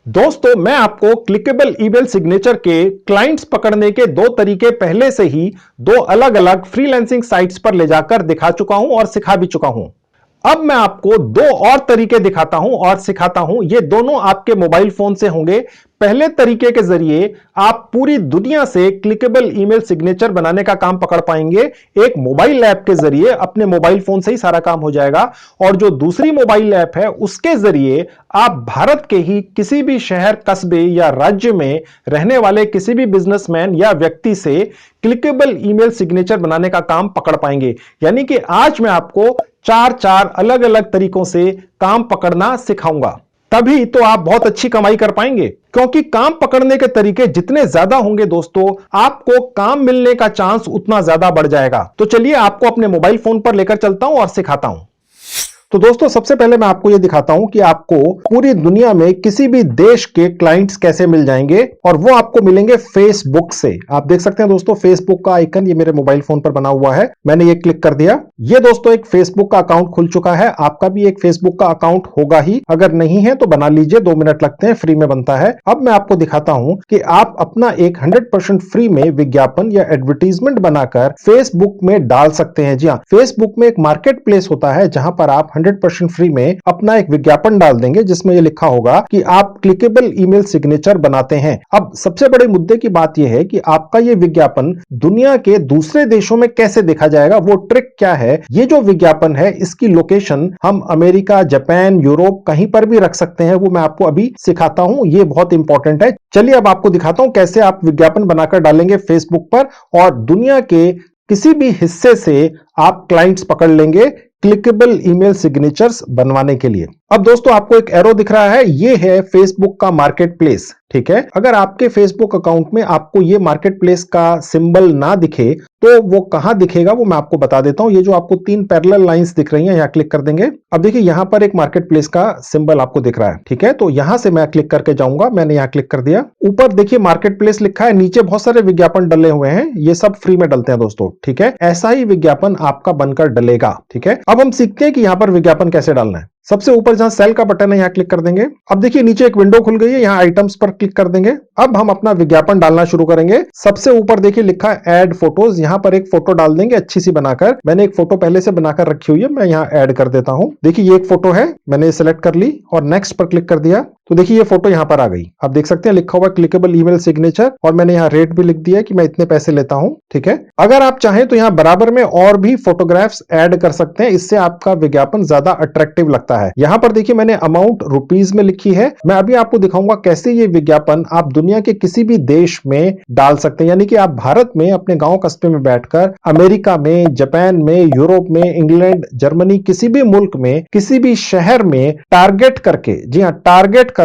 दोस्तों, मैं आपको क्लिकेबल ईमेल सिग्नेचर के क्लाइंट्स पकड़ने के दो तरीके पहले से ही दो अलग अलग फ्रीलांसिंग साइट्स पर ले जाकर दिखा चुका हूं और सिखा भी चुका हूं। अब मैं आपको दो और तरीके दिखाता हूं और सिखाता हूं। ये दोनों आपके मोबाइल फोन से होंगे। पहले तरीके के जरिए आप पूरी दुनिया से क्लिकेबल ईमेल सिग्नेचर बनाने का काम पकड़ पाएंगे। एक मोबाइल ऐप के जरिए अपने मोबाइल फोन से ही सारा काम हो जाएगा। और जो दूसरी मोबाइल ऐप है उसके जरिए आप भारत के ही किसी भी शहर, कस्बे या राज्य में रहने वाले किसी भी बिजनेसमैन या व्यक्ति से क्लिकेबल ईमेल सिग्नेचर बनाने का काम पकड़ पाएंगे। यानी कि आज मैं आपको चार अलग अलग तरीकों से काम पकड़ना सिखाऊंगा। तभी तो आप बहुत अच्छी कमाई कर पाएंगे, क्योंकि काम पकड़ने के तरीके जितने ज्यादा होंगे दोस्तों, आपको काम मिलने का चांस उतना ज्यादा बढ़ जाएगा। तो चलिए आपको अपने मोबाइल फोन पर लेकर चलता हूं और सिखाता हूं। तो दोस्तों, सबसे पहले मैं आपको यह दिखाता हूं कि आपको पूरी दुनिया में किसी भी देश के क्लाइंट्स कैसे मिल जाएंगे, और वो आपको मिलेंगे फेसबुक से। आप देख सकते हैं दोस्तों, फेसबुक का आइकन ये मेरे मोबाइल फोन पर बना हुआ है। मैंने ये क्लिक कर दिया। ये दोस्तों एक फेसबुक का अकाउंट खुल चुका है। आपका भी एक फेसबुक का अकाउंट होगा ही, अगर नहीं है तो बना लीजिए, 2 मिनट लगते हैं, फ्री में बनता है। अब मैं आपको दिखाता हूं कि आप अपना एक 100% फ्री में विज्ञापन या एडवर्टीजमेंट बनाकर फेसबुक में डाल सकते हैं। जी हाँ, फेसबुक में एक मार्केट प्लेस होता है जहां पर आप 100% फ्री में अपना एक विज्ञापन डाल देंगे, जिसमें यह लिखा होगा कि आप क्लिकेबल ईमेल सिग्नेचर बनाते हैं। अब सबसे बड़े मुद्दे की बात यह है कि आपका यह विज्ञापन दुनिया के दूसरे देशों में कैसे देखा जाएगा, वो ट्रिक क्या है। ये जो विज्ञापन है इसकी लोकेशन हम अमेरिका, जापान, यूरोप कहीं पर भी रख सकते हैं। वो मैं आपको अभी सिखाता हूं, ये बहुत इंपॉर्टेंट है। चलिए अब आपको दिखाता हूं कैसे आप विज्ञापन बनाकर डालेंगे फेसबुक पर, और दुनिया के किसी भी हिस्से से आप क्लाइंट्स पकड़ लेंगे क्लिकेबल ईमेल सिग्नेचर्स बनवाने के लिए। अब दोस्तों, आपको एक एरो दिख रहा है, ये है फेसबुक का मार्केट प्लेस, ठीक है। अगर आपके फेसबुक अकाउंट में आपको ये मार्केट प्लेस का सिंबल ना दिखे तो वो कहां दिखेगा वो मैं आपको बता देता हूं। ये जो आपको 3 पैरेलल लाइंस दिख रही हैं, यहां क्लिक कर देंगे। अब देखिए यहां पर एक मार्केट प्लेस का सिंबल आपको दिख रहा है, ठीक है। तो यहां से मैं क्लिक करके जाऊंगा। मैंने यहां क्लिक कर दिया। ऊपर देखिए मार्केट प्लेस लिखा है, नीचे बहुत सारे विज्ञापन डले हुए हैं। ये सब फ्री में डलते हैं दोस्तों, ठीक है। ऐसा ही विज्ञापन आपका बनकर डलेगा, ठीक है। अब हम सीखते हैं कि यहां पर विज्ञापन कैसे डालना है। सबसे ऊपर जहां सेल का बटन है यहां क्लिक कर देंगे। अब देखिए नीचे एक विंडो खुल गई है, यहां आइटम्स पर क्लिक कर देंगे। अब हम अपना विज्ञापन डालना शुरू करेंगे। सबसे ऊपर देखिए लिखा है ऐड फोटोज, यहां पर एक फोटो डाल देंगे अच्छी सी बनाकर। मैंने एक फोटो पहले से बनाकर रखी हुई है, मैं यहां ऐड कर देता हूं। देखिए ये एक फोटो है, मैंने सेलेक्ट कर ली और नेक्स्ट पर क्लिक कर दिया। तो देखिए ये फोटो यहां पर आ गई। आप देख सकते हैं लिखा हुआ क्लिकेबल ईमेल सिग्नेचर, और मैंने यहां रेट भी लिख दिया है कि मैं इतने पैसे लेता हूं, ठीक है। अगर आप चाहें तो यहां बराबर में और भी फोटोग्राफ्स ऐड कर सकते हैं, इससे आपका विज्ञापन ज्यादा अट्रैक्टिव लगता है। यहां पर देखिए मैंने अमाउंट रुपीज में लिखी है। मैं अभी आपको दिखाऊंगा कैसे ये विज्ञापन आप दुनिया के किसी भी देश में डाल सकते हैं। यानी कि आप भारत में अपने गांव कस्बे में बैठकर अमेरिका में, जापान में, यूरोप में, इंग्लैंड, जर्मनी, किसी भी मुल्क में, किसी भी शहर में टारगेट करके, जी हां, टारगेट कर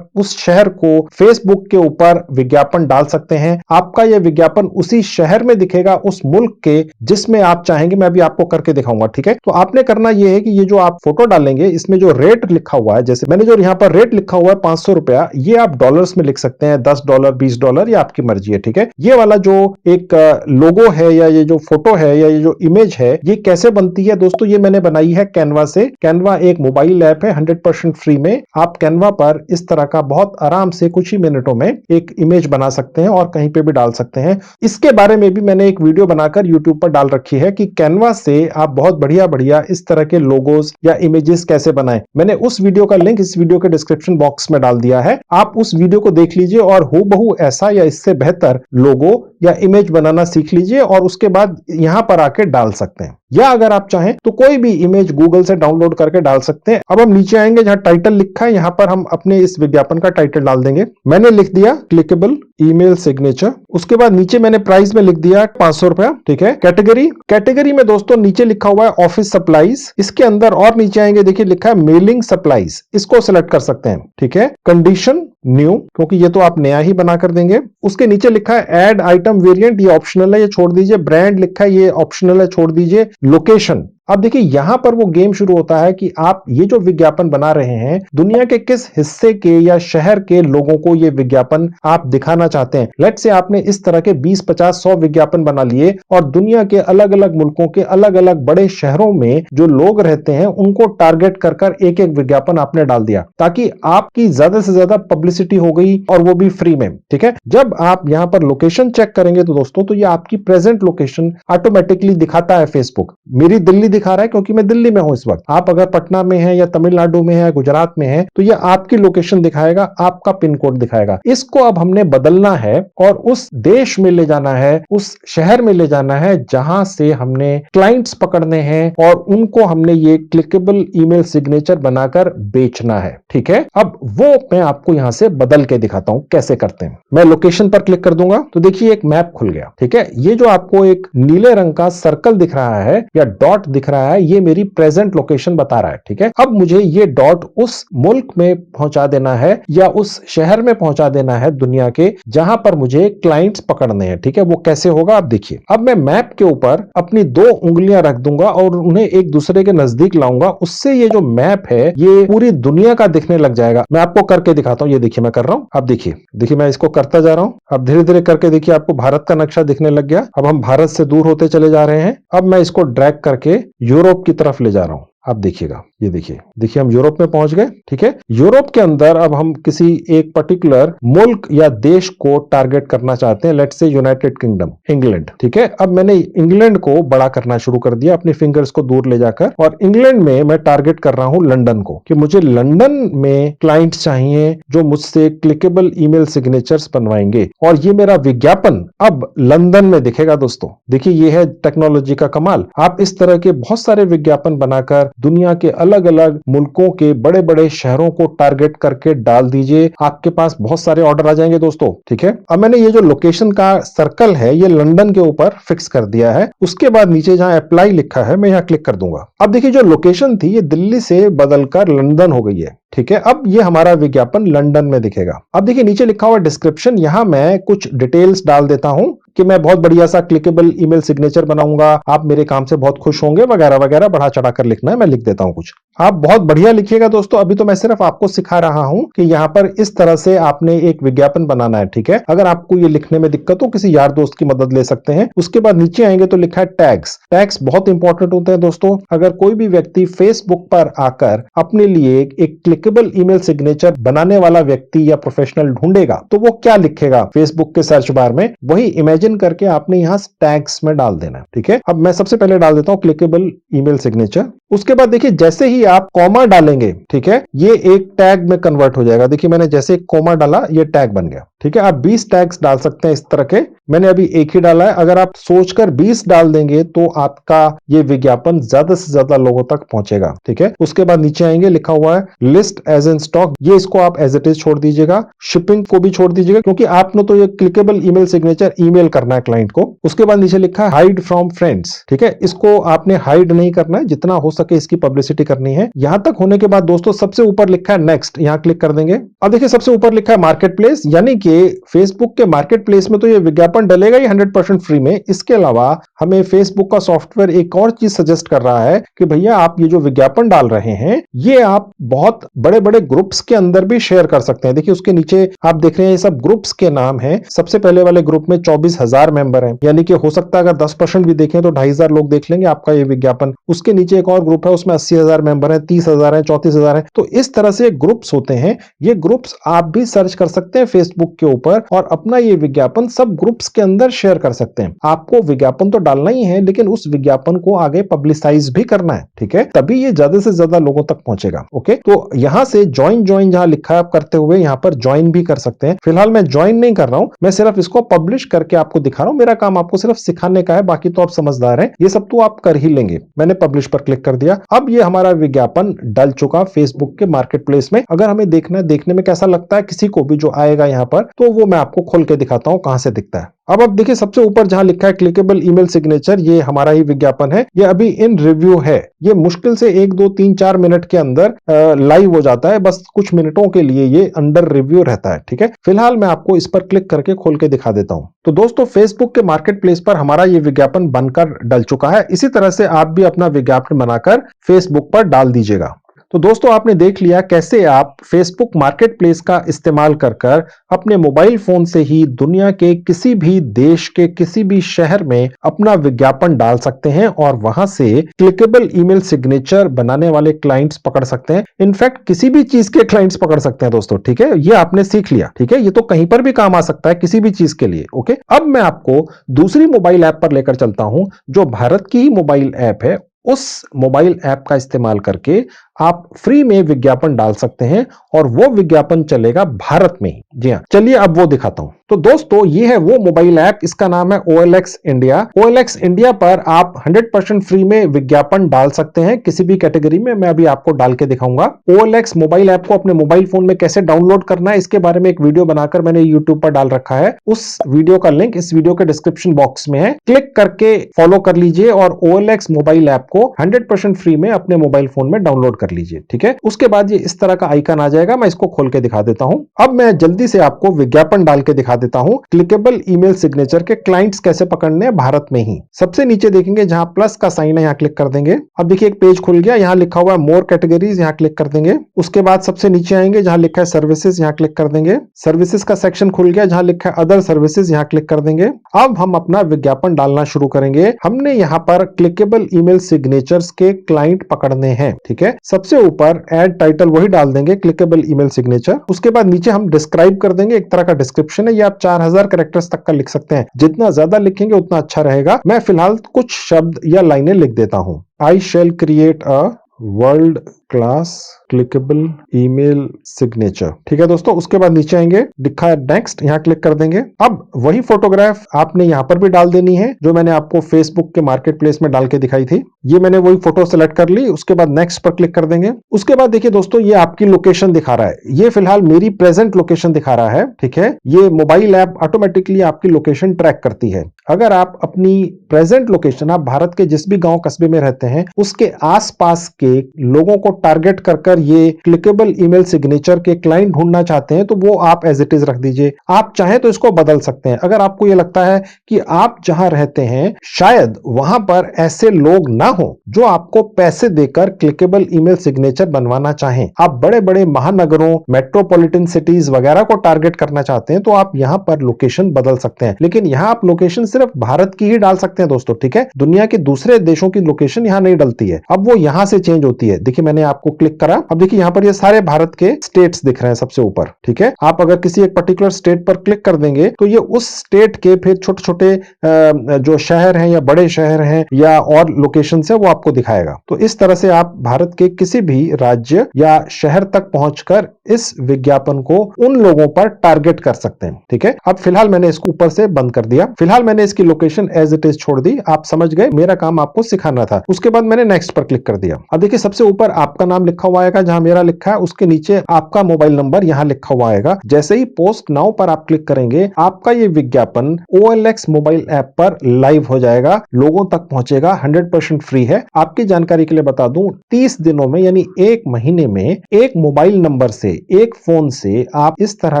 उस शहर को फेसबुक के ऊपर विज्ञापन डाल सकते हैं। आपका यह विज्ञापन उसी शहर में दिखेगा, उस मुल्क के जिसमें आप चाहेंगे। मैं अभी आपको करके दिखाऊंगा, ठीक है। तो आपने करना यह है कि ये जो आप फोटो डालेंगे इसमें जो रेट लिखा हुआ है, जैसे मैंने जो यहाँ पर रेट लिखा हुआ है 500 रुपया, ये आप डॉलर्स में लिख सकते हैं, $10, $20, ये आपकी मर्जी है, ठीक है। ये वाला जो एक लोगो है या ये जो फोटो है या ये जो इमेज है, ये कैसे बनती है दोस्तों, ये मैंने बनाई है कैनवा से। कैनवा एक मोबाइल ऐप है 100% फ्री में। आप कैनवा पर इस तरह का बहुत आराम से कुछ ही मिनटों में एक इमेज बना सकते हैं और कहीं पे भी डाल सकते हैं। इसके बारे में भी मैंने एक वीडियो बनाकर यूट्यूब पर डाल रखी है कि कैनवा से आप बहुत बढ़िया बढ़िया इस तरह के लोगोस या इमेजेस कैसे बनाएं। मैंने उस वीडियो का लिंक इस वीडियो के डिस्क्रिप्शन बॉक्स में डाल दिया है, आप उस वीडियो को देख लीजिए और हूबहू ऐसा या इससे बेहतर लोगो या इमेज बनाना सीख लीजिए और उसके बाद यहां पर आके डाल सकते हैं। या अगर आप चाहें तो कोई भी इमेज गूगल से डाउनलोड करके डाल सकते हैं। अब हम नीचे आएंगे, जहां टाइटल लिखा है यहां पर हम अपने इस विज्ञापन का टाइटल डाल देंगे। मैंने लिख दिया क्लिकेबल ईमेल सिग्नेचर। उसके बाद नीचे मैंने प्राइस में लिख दिया 500 रुपया, ठीक है। कैटेगरी में दोस्तों नीचे लिखा हुआ है ऑफिस सप्लाईज। इसके अंदर और नीचे आएंगे, देखिए लिखा है मेलिंग सप्लाईज, इसको सिलेक्ट कर सकते हैं, ठीक है। कंडीशन न्यू, क्योंकि ये तो आप नया ही बनाकर देंगे। उसके नीचे लिखा है ऐड आइटम वेरिएंट, ये ऑप्शनल है, ये छोड़ दीजिए। ब्रांड लिखा है, ये ऑप्शनल है, छोड़ दीजिए। लोकेशन, अब देखिए यहां पर वो गेम शुरू होता है कि आप ये जो विज्ञापन बना रहे हैं, दुनिया के किस हिस्से के या शहर के लोगों को ये विज्ञापन आप दिखाना चाहते हैं। लेट्स से आपने इस तरह के 20, 50, 100 विज्ञापन बना लिए और दुनिया के अलग अलग मुल्कों के अलग अलग बड़े शहरों में जो लोग रहते हैं उनको टारगेट कर कर एक एक विज्ञापन आपने डाल दिया, ताकि आपकी ज्यादा से ज्यादा पब्लिसिटी हो गई और वो भी फ्री में, ठीक है। जब आप यहां पर लोकेशन चेक करेंगे तो दोस्तों, तो ये आपकी प्रेजेंट लोकेशन ऑटोमेटिकली दिखाता है फेसबुक। मेरी दिल्ली दिखा रहा है क्योंकि मैं दिल्ली में हूं इस वक्त। आप अगर पटना में हैं या तमिलनाडु में हैं, गुजरात में हैं, तो ये आपकी लोकेशन दिखाएगा, आपका पिन कोड दिखाएगा। इसको अब हमने बदलना है और उस देश में ले जाना है, उस शहर में ले जाना है जहां से हमने क्लाइंट्स पकड़ने हैं और उनको हमने ये क्लिकेबल ईमेल सिग्नेचर बनाकर बेचना है, ठीक है। अब वो मैं आपको यहां से बदल के दिखाता हूं कैसे करते हैं। मैं लोकेशन पर क्लिक कर दूंगा तो देखिए एक मैप खुल गया, ठीक है। ये जो आपको एक नीले रंग का सर्कल दिख रहा है या डॉट दिख रहा है, ये मेरी प्रेजेंट लोकेशन बता रहा है, ठीक है। अब मुझे ये डॉट उस मुल्क में पहुंचा देना है या उस शहर में पहुंचा देना है दुनिया के, जहां पर मुझे क्लाइंट्स पकड़ने हैं, ठीक है। वो कैसे होगा आप देखिए। अब मैं मैप के ऊपर अपनी 2 उंगलियां रख दूंगा और उन्हें एक दूसरे के नजदीक लाऊंगा। उससे ये जो मैप है ये पूरी दुनिया का दिखने लग जाएगा। मैं आपको करके दिखाता हूं, ये देखिए मैं कर रहा हूं। अब देखिए मैं इसको करता जा रहा हूं। अब धीरे धीरे करके देखिए आपको भारत का नक्शा दिखने लग गया। अब हम भारत से दूर होते चले जा रहे हैं। अब मैं इसको ड्रैग करके यूरोप की तरफ ले जा रहा हूं। आप देखिएगा, ये देखिए हम यूरोप में पहुंच गए, ठीक है। यूरोप के अंदर अब हम किसी एक पर्टिकुलर मुल्क या देश को टारगेट करना चाहते हैं, let's say United kingdom, England, ठीक है। अब मैंने इंग्लैंड को बड़ा करना शुरू कर दिया अपने फिंगर्स को दूर ले जाकर, और इंग्लैंड में मैं टारगेट कर रहा हूं लंदन को, कि मुझे लंदन में क्लाइंट्स चाहिए जो मुझसे क्लिकेबल ईमेल सिग्नेचर्स बनवाएंगे और ये मेरा विज्ञापन अब लंदन में दिखेगा। दोस्तों देखिए, ये है टेक्नोलॉजी का कमाल। आप इस तरह के बहुत सारे विज्ञापन बनाकर दुनिया के अलग अलग मुल्कों के बड़े बड़े शहरों को टारगेट करके डाल दीजिए, आपके पास बहुत सारे ऑर्डर आ जाएंगे दोस्तों, ठीक है। अब मैंने ये जो लोकेशन का सर्कल है ये लंदन के ऊपर फिक्स कर दिया है। उसके बाद नीचे जहां अप्लाई लिखा है मैं यहां क्लिक कर दूंगा। अब देखिए जो लोकेशन थी ये दिल्ली से बदलकर लंदन हो गई है, ठीक है। अब ये हमारा विज्ञापन लंदन में दिखेगा। अब देखिए नीचे लिखा हुआ डिस्क्रिप्शन, यहां मैं कुछ डिटेल्स डाल देता हूं कि मैं बहुत बढ़िया सा क्लिकेबल ईमेल सिग्नेचर बनाऊंगा, आप मेरे काम से बहुत खुश होंगे, वगैरह वगैरह बढ़ा चढ़ा कर लिखना है। मैं लिख देता हूं कुछ, आप बहुत बढ़िया लिखिएगा दोस्तों। अभी तो मैं सिर्फ आपको सिखा रहा हूं कि यहां पर इस तरह से आपने एक विज्ञापन बनाना है, ठीक है। अगर आपको ये लिखने में दिक्कत हो, किसी यार दोस्त की मदद ले सकते हैं। उसके बाद नीचे आएंगे तो लिखा है टैग्स। टैग्स बहुत इंपॉर्टेंट होते हैं दोस्तों। अगर कोई भी व्यक्ति फेसबुक पर आकर अपने लिए एक क्लिकेबल ईमेल सिग्नेचर बनाने वाला व्यक्ति या प्रोफेशनल ढूंढेगा तो वो क्या लिखेगा फेसबुक के सर्च बार में, वही इमेजिन करके आपने यहां टैग्स में डाल देना है, ठीक है। अब मैं सबसे पहले डाल देता हूं क्लिकेबल ईमेल सिग्नेचर। उसके बाद देखिए जैसे ही आप कॉमा डालेंगे, ठीक है, ये एक टैग में कन्वर्ट हो जाएगा। देखिए मैंने जैसे एक कॉमा डाला ये टैग बन गया, ठीक है। आप 20 टैग्स डाल सकते हैं इस तरह के, मैंने अभी एक ही डाला है। अगर आप सोचकर 20 डाल देंगे तो आपका ये विज्ञापन ज्यादा से ज्यादा लोगों तक पहुंचेगा, ठीक है। उसके बाद नीचे आएंगे, लिखा हुआ है लिस्ट एज इन स्टॉक, ये इसको आप एज इट इज छोड़ दीजिएगा। शिपिंग को भी छोड़ दीजिएगा क्योंकि आपने तो ये क्लिकेबल ईमेल सिग्नेचर ईमेल करना है क्लाइंट को। उसके बाद नीचे लिखा है हाइड फ्रॉम फ्रेंड्स, ठीक है, इसको आपने हाइड नहीं करना है, जितना हो सके इसकी पब्लिसिटी करनी है। यहां तक होने के बाद दोस्तों सबसे ऊपर लिखा है नेक्स्ट, यहां क्लिक कर देंगे। अब देखिए सबसे ऊपर लिखा है मार्केट प्लेस, यानी कि फेसबुक के मार्केट प्लेस में तो ये विज्ञापन डलेगा ही 100% फ्री में। इसके अलावा हमें फेसबुक का सॉफ्टवेयर एक और चीज सजेस्ट कर रहा है कि भैया आप ये जो विज्ञापन डाल रहे हैं ये आप बहुत बड़े बड़े ग्रुप्स के अंदर भी शेयर कर सकते हैं। देखिए उसके नीचे आप देख रहे हैं ये सब ग्रुप्स के नाम हैं। सबसे पहले वाले ग्रुप में 24,000 मेंबर हैं, यानी कि हो सकता है अगर 10% भी देखें तो 2,500 लोग देख लेंगे आपका ये विज्ञापन। उसके नीचे एक और ग्रुप है, उसमें 80,000 मेंबर हैं, 30,000 हैं, 34,000 हैं। तो इस तरह से ग्रुप्स होते हैं। ये ग्रुप्स आप भी सर्च कर सकते हैं फेसबुक के ऊपर और अपना ये विज्ञापन सब ग्रुप्स के अंदर शेयर कर सकते हैं। आपको विज्ञापन तो डालना ही है लेकिन उस विज्ञापन को आगे पब्लिसाइज भी करना है, ठीक है, तभी ये ज्यादा से ज्यादा लोगों तक पहुंचेगा। ओके, तो यहां से ज्वाइन जहां लिखा है आप करते हुए यहां पर ज्वाइन भी कर सकते हैं। फिलहाल मैं ज्वाइन नहीं कर रहा हूं, मैं सिर्फ इसको पब्लिश करके आपको दिखा रहा हूं। मेरा काम आपको सिर्फ सिखाने का है, बाकी तो आप समझदार हैं, ये सब तो आप कर ही लेंगे। मैंने पब्लिश पर क्लिक कर दिया। अब ये हमारा विज्ञापन डल चुका फेसबुक के मार्केट प्लेस में। अगर हमें देखना है देखने में कैसा लगता है किसी को भी जो आएगा यहां पर, तो वो मैं आपको खोल के दिखाता हूं कहां से दिखता है। अब देखिए सबसे ऊपर जहां लिखा है क्लिकेबल ईमेल सिग्नेचर, ये हमारा ही विज्ञापन है। ये अभी इन रिव्यू है। ये मुश्किल से 1, 2, 3, 4 मिनट के अंदर लाइव हो जाता है। बस कुछ मिनटों के लिए ये अंडर रिव्यू रहता है, ठीक है। फिलहाल मैं आपको इस पर क्लिक करके खोल के दिखा देता हूं। तो दोस्तों फेसबुक के मार्केट प्लेस पर हमारा ये विज्ञापन बनकर डल चुका है। इसी तरह से आप भी अपना विज्ञापन बनाकर फेसबुक पर डाल दीजिएगा। तो दोस्तों आपने देख लिया कैसे आप फेसबुक मार्केट प्लेस का इस्तेमाल कर कर अपने मोबाइल फोन से ही दुनिया के किसी भी देश के किसी भी शहर में अपना विज्ञापन डाल सकते हैं और वहां से क्लिकेबल ईमेल सिग्नेचर बनाने वाले क्लाइंट्स पकड़ सकते हैं। इनफैक्ट किसी भी चीज के क्लाइंट्स पकड़ सकते हैं दोस्तों, ठीक है। ये आपने सीख लिया, ठीक है। ये तो कहीं पर भी काम आ सकता है किसी भी चीज के लिए। ओके, अब मैं आपको दूसरी मोबाइल ऐप पर लेकर चलता हूं जो भारत की ही मोबाइल ऐप है। उस मोबाइल ऐप का इस्तेमाल करके आप फ्री में विज्ञापन डाल सकते हैं और वो विज्ञापन चलेगा भारत में ही। जी हाँ, चलिए अब वो दिखाता हूं। तो दोस्तों ये है वो मोबाइल ऐप, इसका नाम है OLX इंडिया। OLX इंडिया पर आप 100% फ्री में विज्ञापन डाल सकते हैं किसी भी कैटेगरी में। मैं अभी आपको डाल के दिखाऊंगा। OLX मोबाइल ऐप को अपने मोबाइल फोन में कैसे डाउनलोड करना है इसके बारे में एक वीडियो बनाकर मैंने YouTube पर डाल रखा है। उस वीडियो का लिंक इस वीडियो के डिस्क्रिप्शन बॉक्स में है, क्लिक करके फॉलो कर लीजिए और OLX मोबाइल ऐप को 100% फ्री में अपने मोबाइल फोन में डाउनलोड कर लीजिए, ठीक है। उसके बाद ये इस तरह का आइकन आ जाएगा। मैं इसको खोल के दिखा देता हूं। अब मैं जल्दी से आपको विज्ञापन डाल के दिखा देता हूं क्लिकेबल ईमेल सिग्नेचर के क्लाइंट्स कैसे पकड़ने हैं भारत में ही। सबसे नीचे देखेंगे जहां प्लस का साइन है, यहां क्लिक कर देंगे। अब देखिए एक पेज खुल गया, यहां लिखा हुआ है मोर कैटेगरीज, यहां क्लिक कर देंगे। उसके बाद सबसे नीचे आएंगे जहां लिखा है सर्विसेज, यहां क्लिक कर देंगे। सर्विसेज का सेक्शन खुल गया, जहां लिखा है अदर सर्विसेज, यहां क्लिक कर देंगे। अब हम अपना विज्ञापन डालना शुरू करेंगे। हमने यहां पर क्लिकेबल ईमेल सिग्नेचर्स के क्लाइंट पकड़ने हैं, ठीक है। सबसे ऊपर ऐड टाइटल वही डाल देंगे, क्लिकेबल ईमेल सिग्नेचर। उसके बाद नीचे हम डिस्क्राइब कर देंगे, एक तरह का डिस्क्रिप्शन है। ये आप 4000 कैरेक्टर्स तक का लिख सकते हैं। जितना ज्यादा लिखेंगे उतना अच्छा रहेगा। मैं फिलहाल कुछ शब्द या लाइनें लिख देता हूं। I shall create a world class clickable email signature, ठीक है दोस्तों। उसके बाद नीचे आएंगे, लिखा है नेक्स्ट, यहां क्लिक कर देंगे। अब वही फोटोग्राफ आपने यहां पर भी डाल देनी है जो मैंने आपको फेसबुक के मार्केट प्लेस में डाल के दिखाई थी। ये मैंने वही फोटो सेलेक्ट कर ली। उसके बाद नेक्स्ट पर क्लिक कर देंगे। उसके बाद देखिए दोस्तों ये आपकी लोकेशन दिखा रहा है। ये फिलहाल मेरी प्रेजेंट लोकेशन दिखा रहा है, ठीक है। ये मोबाइल ऐप ऑटोमेटिकली आपकी लोकेशन ट्रैक करती है। अगर आप अपनी प्रेजेंट लोकेशन, आप भारत के जिस भी गांव कस्बे में रहते हैं उसके आसपास के लोगों को टारगेट कर ये क्लिकेबल ईमेल सिग्नेचर के क्लाइंट ढूंढना चाहते हैं तो वो आप एज इट इज रख दीजिए। आप चाहें तो इसको बदल सकते हैं। अगर आपको ये लगता है कि आप जहां रहते हैं शायद वहां पर ऐसे लोग ना हो जो आपको पैसे देकर क्लिकेबल ईमेल सिग्नेचर बनवाना चाहें, आप बड़े बड़े महानगरों, मेट्रोपॉलिटन सिटीज वगैरह को टारगेट करना चाहते हैं तो आप यहां पर लोकेशन बदल सकते हैं। लेकिन यहां आप लोकेशन सिर्फ भारत की ही डाल सकते हैं दोस्तों, ठीक है। दुनिया के दूसरे देशों की लोकेशन यहां नहीं डलती है। अब वो यहां से चेंज होती है। देखिए मैंने आपको क्लिक करा। अब देखिए यहां पर ये सारे भारत के स्टेट्स दिख रहे हैं सबसे ऊपर, ठीक है। आप अगर किसी एक पर्टिकुलर स्टेट पर क्लिक कर देंगे तो ये उस स्टेट के फिर छोटे छोटे जो शहर हैं या बड़े शहर हैं या और लोकेशन है वो आपको दिखाएगा। तो इस तरह से आप भारत के किसी भी राज्य या शहर तक पहुंचकर इस विज्ञापन को उन लोगों पर टारगेट कर सकते हैं, ठीक है। अब फिलहाल मैंने इसको ऊपर से बंद कर दिया। फिलहाल मैंने इसकी लोकेशन एज इट इज छोड़ दी। आप समझ गए, मेरा काम आपको सिखाना था। उसके बाद मैंने नेक्स्ट पर क्लिक कर दिया। अब देखिए सबसे ऊपर आपका नाम लिखा हुआ आएगा, जहां मेरा लिखा है उसके नीचे आपका मोबाइल नंबर यहां लिखा हुआ आएगा। जैसे ही पोस्ट नाउ पर आप क्लिक करेंगे, आपका ये विज्ञापन OLX मोबाइल ऐप पर लाइव हो जाएगा, लोगों तक पहुंचेगा, 100% फ्री है। आपकी जानकारी के लिए बता दूं, 30 दिनों में यानी 1 महीने में एक मोबाइल नंबर से, एक फोन से आप इस तरह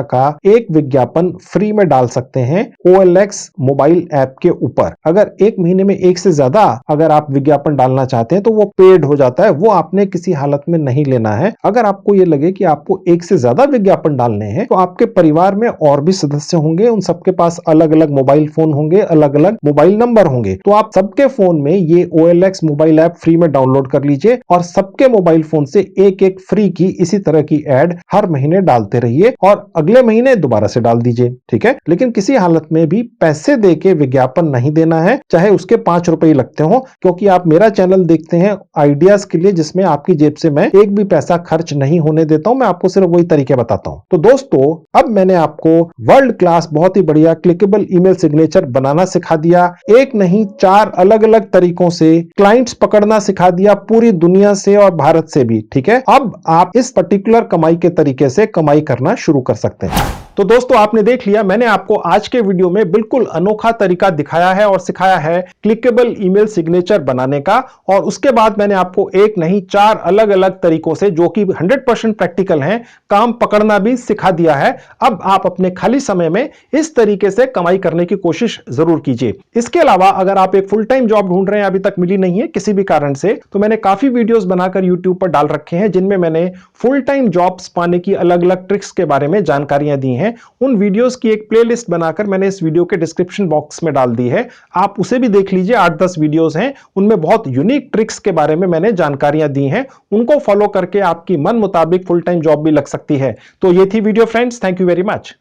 का एक विज्ञापन फ्री में डाल सकते हैं OLX मोबाइल ऐप के ऊपर। अगर 1 महीने में एक से ज्यादा अगर आप विज्ञापन डालना चाहते हैं तो वो पेड हो जाता है, वो आपने किसी हालत में नहीं लेना है। अगर आपको ये लगे कि आपको एक से ज्यादा विज्ञापन डालने हैं तो आपके परिवार में और भी सदस्य होंगे, उन सबके पास अलग अलग मोबाइल फोन होंगे, अलग अलग मोबाइल नंबर होंगे, तो आप सबके फोन में ये OLX मोबाइल ऐप फ्री में डाउनलोड कर लीजिए और सबके मोबाइल फोन से एक एक फ्री की इसी तरह की एड हर महीने डालते रहिए और अगले महीने दोबारा से डाल दीजिए, ठीक है। लेकिन किसी हालत में भी पैसे देके विज्ञापन नहीं देना है, चाहे उसके 5 रुपए लगते हो, क्योंकि आप मेरा चैनल देखते हैं आइडियाज के लिए जिसमें आपकी जेब से मैं एक भी पैसा खर्च नहीं होने देता हूं। मैं आपको सिर्फ वही तरीके बताता हूं। तो दोस्तों, अब मैंने आपको वर्ल्ड क्लास बहुत ही बढ़िया क्लिकेबल ईमेल सिग्नेचर बनाना सिखा दिया। एक नहीं 4 अलग अलग तरीकों से क्लाइंट्स पकड़ना सिखा दिया, पूरी दुनिया से और भारत से भी, ठीक है। अब आप इस पर्टिकुलर कमाई के तरीके से कमाई करना शुरू कर सकते हैं। तो दोस्तों, आपने देख लिया, मैंने आपको आज के वीडियो में बिल्कुल अनोखा तरीका दिखाया है और सिखाया है क्लिकेबल ईमेल सिग्नेचर बनाने का। और उसके बाद मैंने आपको एक नहीं 4 अलग अलग तरीकों से, जो कि 100% प्रैक्टिकल हैं, काम पकड़ना भी सिखा दिया है। अब आप अपने खाली समय में इस तरीके से कमाई करने की कोशिश जरूर कीजिए। इसके अलावा अगर आप एक फुल टाइम जॉब ढूंढ रहे हैं, अभी तक मिली नहीं है किसी भी कारण से, तो मैंने काफी वीडियोस बनाकर यूट्यूब पर डाल रखे हैं, जिनमें मैंने फुल टाइम जॉब्स पाने की अलग अलग ट्रिक्स के बारे में जानकारियां दी हैं। उन वीडियोस की एक प्लेलिस्ट बनाकर मैंने इस वीडियो के डिस्क्रिप्शन बॉक्स में डाल दी है, आप उसे भी देख लीजिए। 8-10 वीडियोस हैं, उनमें बहुत यूनिक ट्रिक्स के बारे में मैंने जानकारियां दी हैं। उनको फॉलो करके आपकी मन मुताबिक फुल टाइम जॉब भी लग सकती है। तो ये थी video friends, thank you very much.